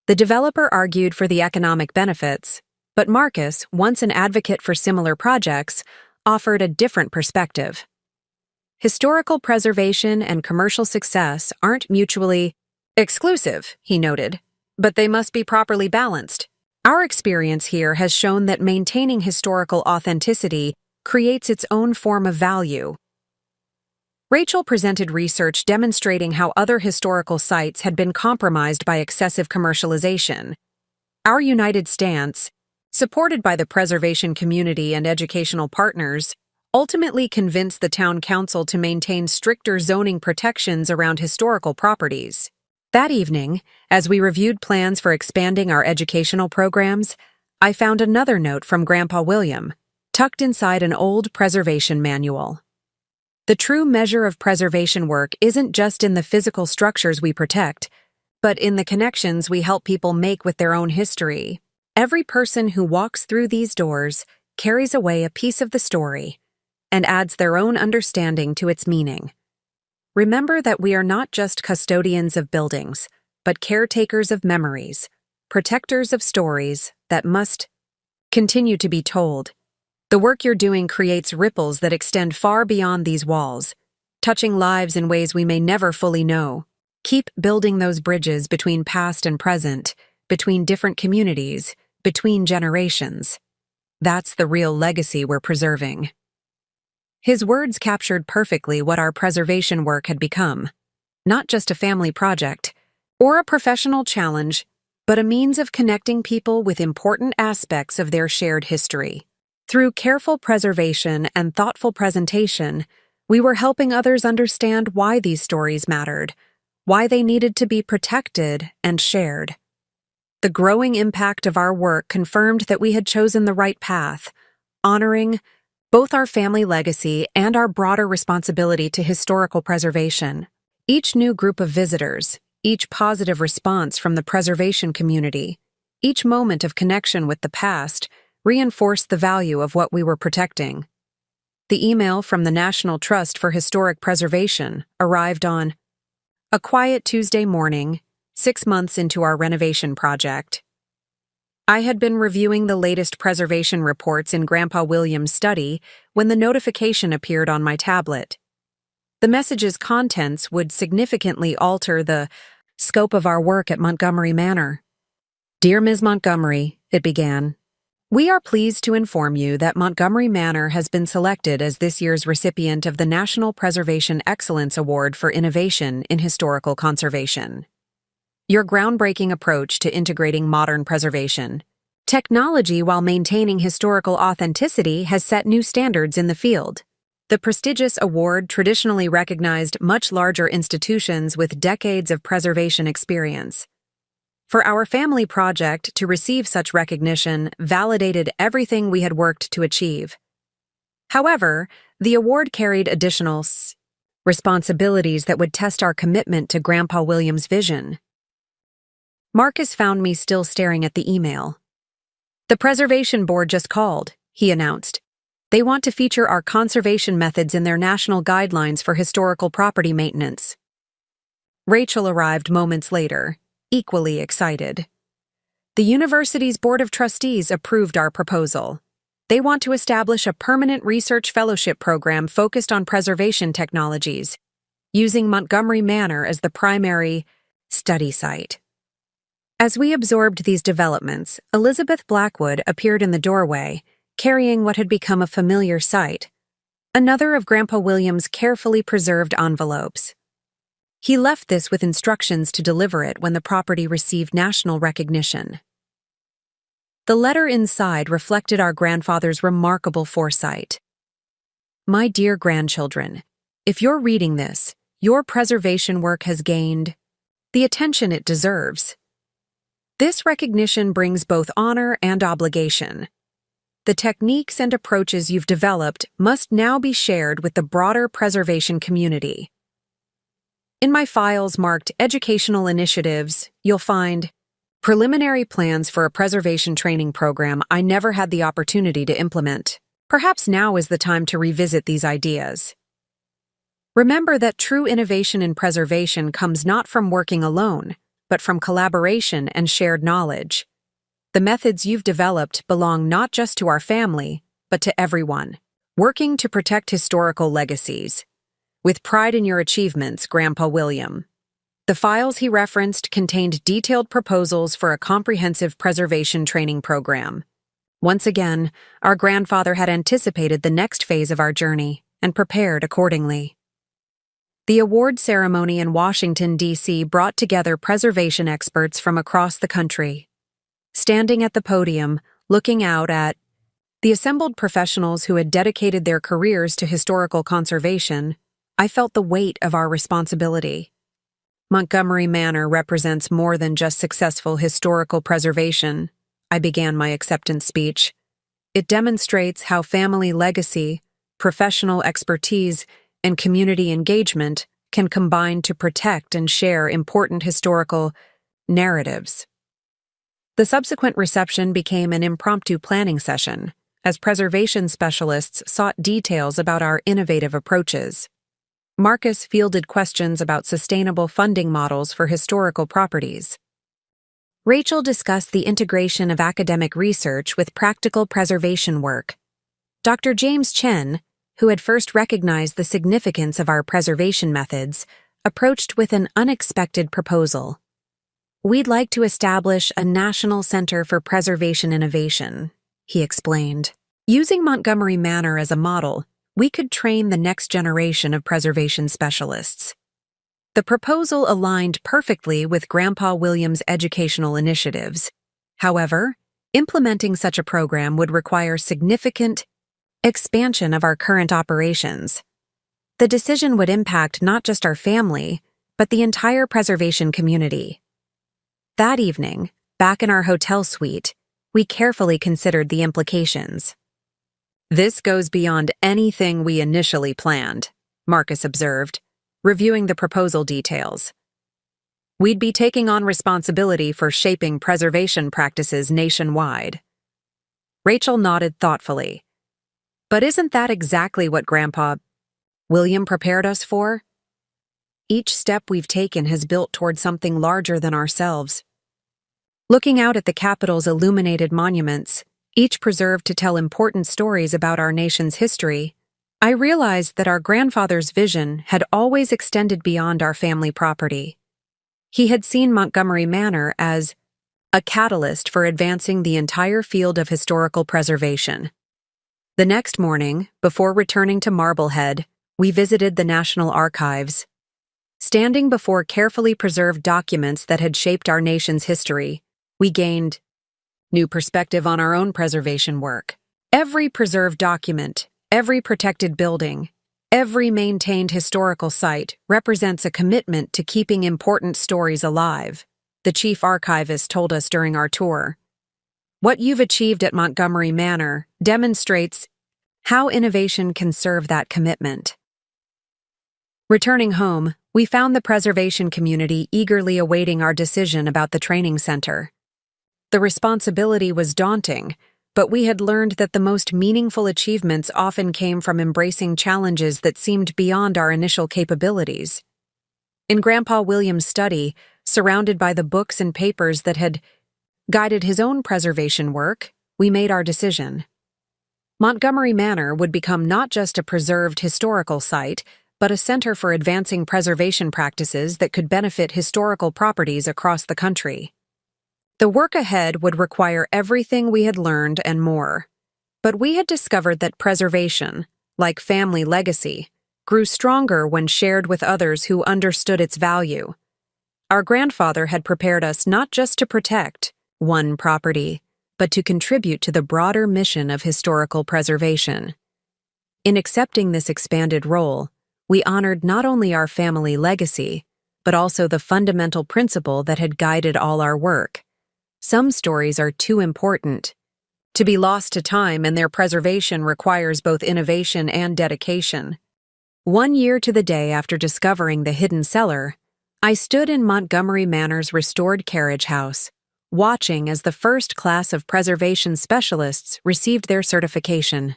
The developer argued for the economic benefits, but Marcus, once an advocate for similar projects, offered a different perspective. "Historical preservation and commercial success aren't mutually exclusive," he noted, "but they must be properly balanced. Our experience here has shown that maintaining historical authenticity creates its own form of value." Rachel presented research demonstrating how other historical sites had been compromised by excessive commercialization. Our united stance, supported by the preservation community and educational partners, ultimately convinced the town council to maintain stricter zoning protections around historical properties. That evening, as we reviewed plans for expanding our educational programs, I found another note from Grandpa William, tucked inside an old preservation manual. "The true measure of preservation work isn't just in the physical structures we protect, but in the connections we help people make with their own history. Every person who walks through these doors carries away a piece of the story and adds their own understanding to its meaning. Remember that we are not just custodians of buildings, but caretakers of memories, protectors of stories that must continue to be told. The work you're doing creates ripples that extend far beyond these walls, touching lives in ways we may never fully know. Keep building those bridges between past and present, between different communities, between generations. That's the real legacy we're preserving." His words captured perfectly what our preservation work had become. Not just a family project or a professional challenge, but a means of connecting people with important aspects of their shared history. Through careful preservation and thoughtful presentation, we were helping others understand why these stories mattered, why they needed to be protected and shared. The growing impact of our work confirmed that we had chosen the right path, honoring both our family legacy and our broader responsibility to historical preservation. Each new group of visitors, each positive response from the preservation community, each moment of connection with the past reinforced the value of what we were protecting. The email from the National Trust for Historic Preservation arrived on A quiet Tuesday morning, 6 months into our renovation project. I had been reviewing the latest preservation reports in Grandpa William's study when the notification appeared on my tablet. The message's contents would significantly alter the scope of our work at Montgomery Manor. Dear Ms. Montgomery, it began. We are pleased to inform you that Montgomery Manor has been selected as this year's recipient of the National Preservation Excellence Award for Innovation in Historical Conservation. Your groundbreaking approach to integrating modern preservation technology while maintaining historical authenticity has set new standards in the field. The prestigious award traditionally recognized much larger institutions with decades of preservation experience. For our family project to receive such recognition validated everything we had worked to achieve. However, the award carried additional responsibilities that would test our commitment to Grandpa William's vision. Marcus found me still staring at the email. The Preservation Board just called, he announced. They want to feature our conservation methods in their national guidelines for historical property maintenance. Rachel arrived moments later, equally excited. The university's Board of Trustees approved our proposal. They want to establish a permanent research fellowship program focused on preservation technologies, using Montgomery Manor as the primary study site. As we absorbed these developments, Elizabeth Blackwood appeared in the doorway, carrying what had become a familiar sight, another of Grandpa William's carefully preserved envelopes. He left this with instructions to deliver it when the property received national recognition. The letter inside reflected our grandfather's remarkable foresight. My dear grandchildren, if you're reading this, your preservation work has gained the attention it deserves. This recognition brings both honor and obligation. The techniques and approaches you've developed must now be shared with the broader preservation community. In my files marked Educational Initiatives, you'll find preliminary plans for a preservation training program I never had the opportunity to implement. Perhaps now is the time to revisit these ideas. Remember that true innovation in preservation comes not from working alone, but from collaboration and shared knowledge. The methods you've developed belong not just to our family, but to everyone, working to protect historical legacies. With pride in your achievements, Grandpa William. The files he referenced contained detailed proposals for a comprehensive preservation training program. Once again, our grandfather had anticipated the next phase of our journey and prepared accordingly. The award ceremony in Washington, D.C. brought together preservation experts from across the country. Standing at the podium, looking out at the assembled professionals who had dedicated their careers to historical conservation, I felt the weight of our responsibility. Montgomery Manor represents more than just successful historical preservation, I began my acceptance speech. It demonstrates how family legacy, professional expertise, and community engagement can combine to protect and share important historical narratives. The subsequent reception became an impromptu planning session, as preservation specialists sought details about our innovative approaches. Marcus fielded questions about sustainable funding models for historical properties. Rachel discussed the integration of academic research with practical preservation work. Dr. James Chen, who had first recognized the significance of our preservation methods, approached with an unexpected proposal. We'd like to establish a National Center for Preservation Innovation, he explained. Using Montgomery Manor as a model, we could train the next generation of preservation specialists. The proposal aligned perfectly with Grandpa William's educational initiatives. However, implementing such a program would require significant expansion of our current operations. The decision would impact not just our family, but the entire preservation community. That evening, back in our hotel suite, we carefully considered the implications. This goes beyond anything we initially planned, Marcus observed, reviewing the proposal details. We'd be taking on responsibility for shaping preservation practices nationwide. Rachel nodded thoughtfully. But isn't that exactly what Grandpa William prepared us for? each step we've taken has built toward something larger than ourselves. Looking out at the Capitol's illuminated monuments, each preserved to tell important stories about our nation's history, I realized that our grandfather's vision had always extended beyond our family property. He had seen Montgomery Manor as a catalyst for advancing the entire field of historical preservation. The next morning, before returning to Marblehead, we visited the National Archives. Standing before carefully preserved documents that had shaped our nation's history, we gained new perspective on our own preservation work. Every preserved document, every protected building, every maintained historical site represents a commitment to keeping important stories alive, the chief archivist told us during our tour. What you've achieved at Montgomery Manor demonstrates how innovation can serve that commitment. Returning home, we found the preservation community eagerly awaiting our decision about the training center. The responsibility was daunting, but we had learned that the most meaningful achievements often came from embracing challenges that seemed beyond our initial capabilities. In Grandpa William's study, surrounded by the books and papers that had guided his own preservation work, we made our decision. Montgomery Manor would become not just a preserved historical site, but a center for advancing preservation practices that could benefit historical properties across the country. The work ahead would require everything we had learned and more. But we had discovered that preservation, like family legacy, grew stronger when shared with others who understood its value. Our grandfather had prepared us not just to protect one property, but to contribute to the broader mission of historical preservation. In accepting this expanded role, we honored not only our family legacy, but also the fundamental principle that had guided all our work. Some stories are too important to be lost to time, and their preservation requires both innovation and dedication. 1 year to the day after discovering the hidden cellar, I stood in Montgomery Manor's restored carriage house, watching as the first class of preservation specialists received their certification.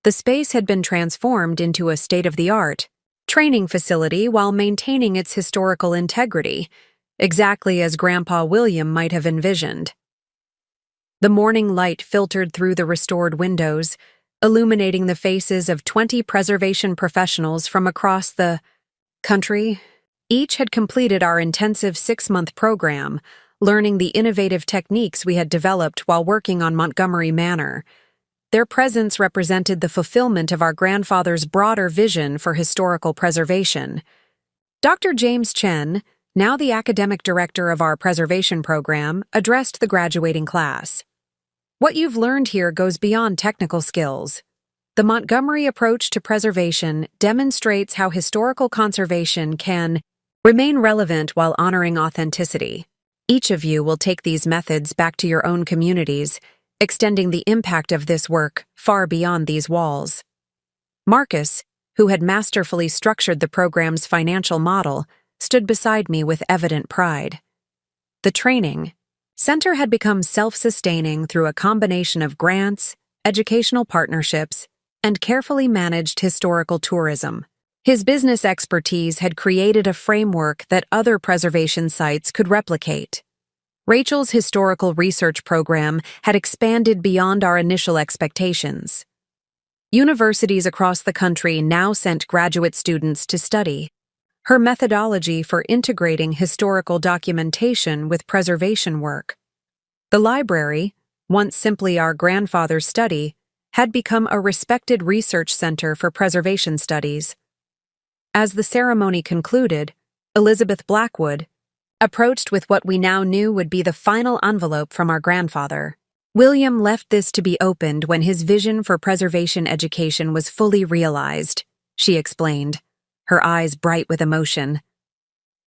The space had been transformed into a state-of-the-art training facility while maintaining its historical integrity, exactly as Grandpa William might have envisioned. The morning light filtered through the restored windows, illuminating the faces of 20 preservation professionals from across the country. Each had completed our intensive 6-month program, learning the innovative techniques we had developed while working on Montgomery Manor. Their presence represented the fulfillment of our grandfather's broader vision for historical preservation. Dr. James Chen, now the academic director of our preservation program, addressed the graduating class. What you've learned here goes beyond technical skills. The Montgomery approach to preservation demonstrates how historical conservation can remain relevant while honoring authenticity. Each of you will take these methods back to your own communities, extending the impact of this work far beyond these walls. Marcus, who had masterfully structured the program's financial model, stood beside me with evident pride. The training center had become self-sustaining through a combination of grants, educational partnerships, and carefully managed historical tourism. His business expertise had created a framework that other preservation sites could replicate. Rachel's historical research program had expanded beyond our initial expectations. Universities across the country now sent graduate students to study her methodology for integrating historical documentation with preservation work. The library, once simply our grandfather's study, had become a respected research center for preservation studies. As the ceremony concluded, Elizabeth Blackwood approached with what we now knew would be the final envelope from our grandfather. William left this to be opened when his vision for preservation education was fully realized, she explained, her eyes bright with emotion.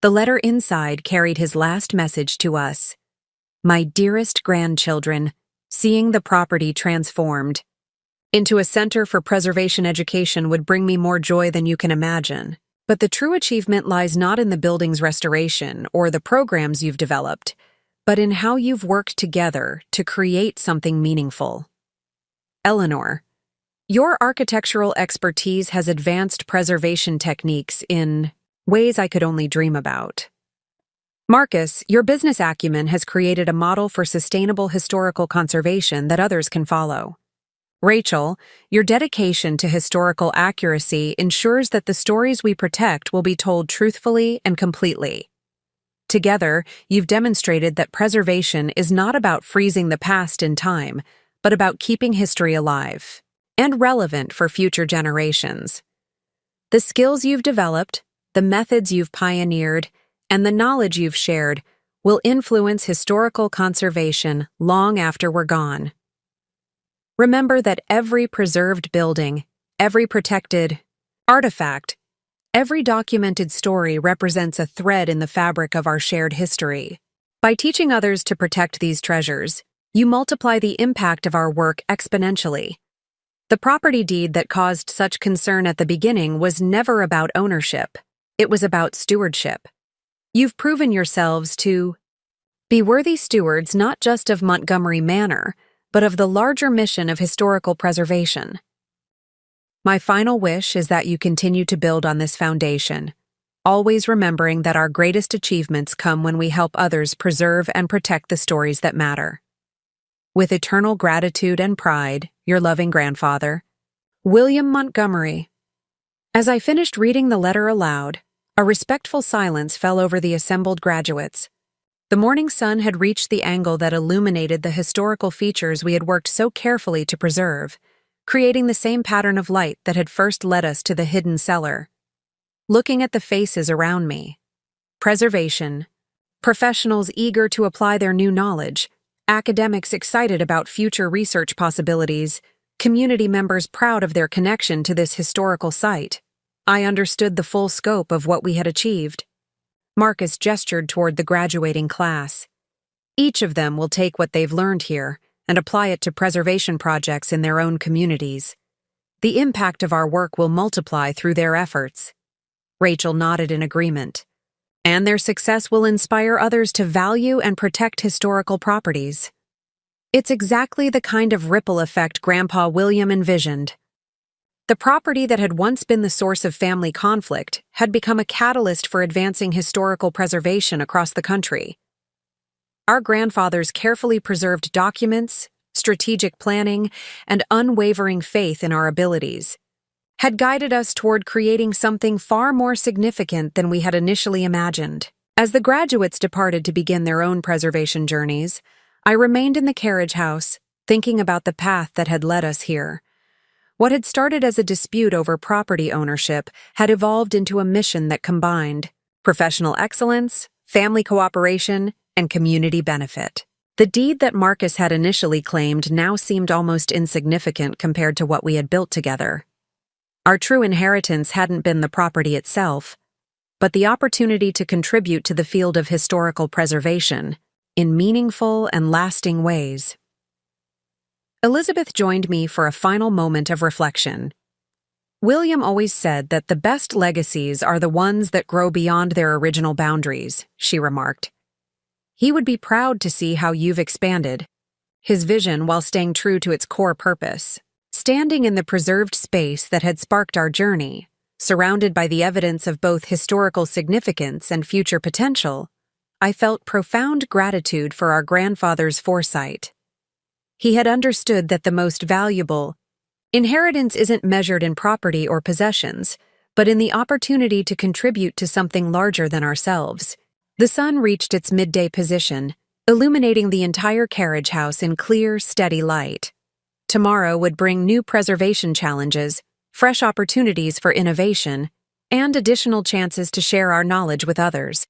The letter inside carried his last message to us. My dearest grandchildren, seeing the property transformed into a center for preservation education would bring me more joy than you can imagine. But the true achievement lies not in the building's restoration or the programs you've developed, but in how you've worked together to create something meaningful. Eleanor, your architectural expertise has advanced preservation techniques in ways I could only dream about. Marcus, your business acumen has created a model for sustainable historical conservation that others can follow. Rachel, your dedication to historical accuracy ensures that the stories we protect will be told truthfully and completely. Together, you've demonstrated that preservation is not about freezing the past in time, but about keeping history alive and relevant for future generations. The skills you've developed, the methods you've pioneered, and the knowledge you've shared will influence historical conservation long after we're gone. Remember that every preserved building, every protected artifact, every documented story represents a thread in the fabric of our shared history. By teaching others to protect these treasures, you multiply the impact of our work exponentially. The property deed that caused such concern at the beginning was never about ownership. It was about stewardship. You've proven yourselves to be worthy stewards not just of Montgomery Manor, but of the larger mission of historical preservation. My final wish is that you continue to build on this foundation, always remembering that our greatest achievements come when we help others preserve and protect the stories that matter. With eternal gratitude and pride, your loving grandfather, William Montgomery. As I finished reading the letter aloud, a respectful silence fell over the assembled graduates. The morning sun had reached the angle that illuminated the historical features we had worked so carefully to preserve, creating the same pattern of light that had first led us to the hidden cellar. Looking at the faces around me, preservation, professionals eager to apply their new knowledge, academics excited about future research possibilities, community members proud of their connection to this historical site, I understood the full scope of what we had achieved. Marcus gestured toward the graduating class. Each of them will take what they've learned here and apply it to preservation projects in their own communities. The impact of our work will multiply through their efforts. Rachel nodded in agreement. And their success will inspire others to value and protect historical properties. It's exactly the kind of ripple effect Grandpa William envisioned. The property that had once been the source of family conflict had become a catalyst for advancing historical preservation across the country. Our grandfathers' carefully preserved documents, strategic planning, and unwavering faith in our abilities had guided us toward creating something far more significant than we had initially imagined. As the graduates departed to begin their own preservation journeys, I remained in the carriage house, thinking about the path that had led us here. What had started as a dispute over property ownership had evolved into a mission that combined professional excellence, family cooperation, and community benefit. The deed that Marcus had initially claimed now seemed almost insignificant compared to what we had built together. Our true inheritance hadn't been the property itself, but the opportunity to contribute to the field of historical preservation in meaningful and lasting ways. Elizabeth joined me for a final moment of reflection. William always said that the best legacies are the ones that grow beyond their original boundaries, she remarked. He would be proud to see how you've expanded his vision while staying true to its core purpose. Standing in the preserved space that had sparked our journey, surrounded by the evidence of both historical significance and future potential, I felt profound gratitude for our grandfather's foresight. He had understood that the most valuable inheritance isn't measured in property or possessions, but in the opportunity to contribute to something larger than ourselves. The sun reached its midday position, illuminating the entire carriage house in clear, steady light. Tomorrow would bring new preservation challenges, fresh opportunities for innovation, and additional chances to share our knowledge with others.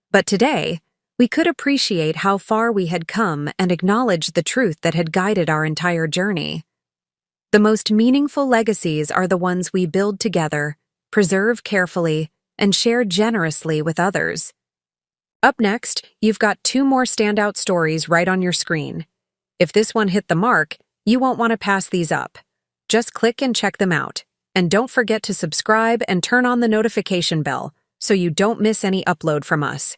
But today, we could appreciate how far we had come and acknowledge the truth that had guided our entire journey. The most meaningful legacies are the ones we build together, preserve carefully, and share generously with others. Up next, you've got 2 more standout stories right on your screen. If this one hit the mark, you won't want to pass these up. Just click and check them out. And don't forget to subscribe and turn on the notification bell so you don't miss any upload from us.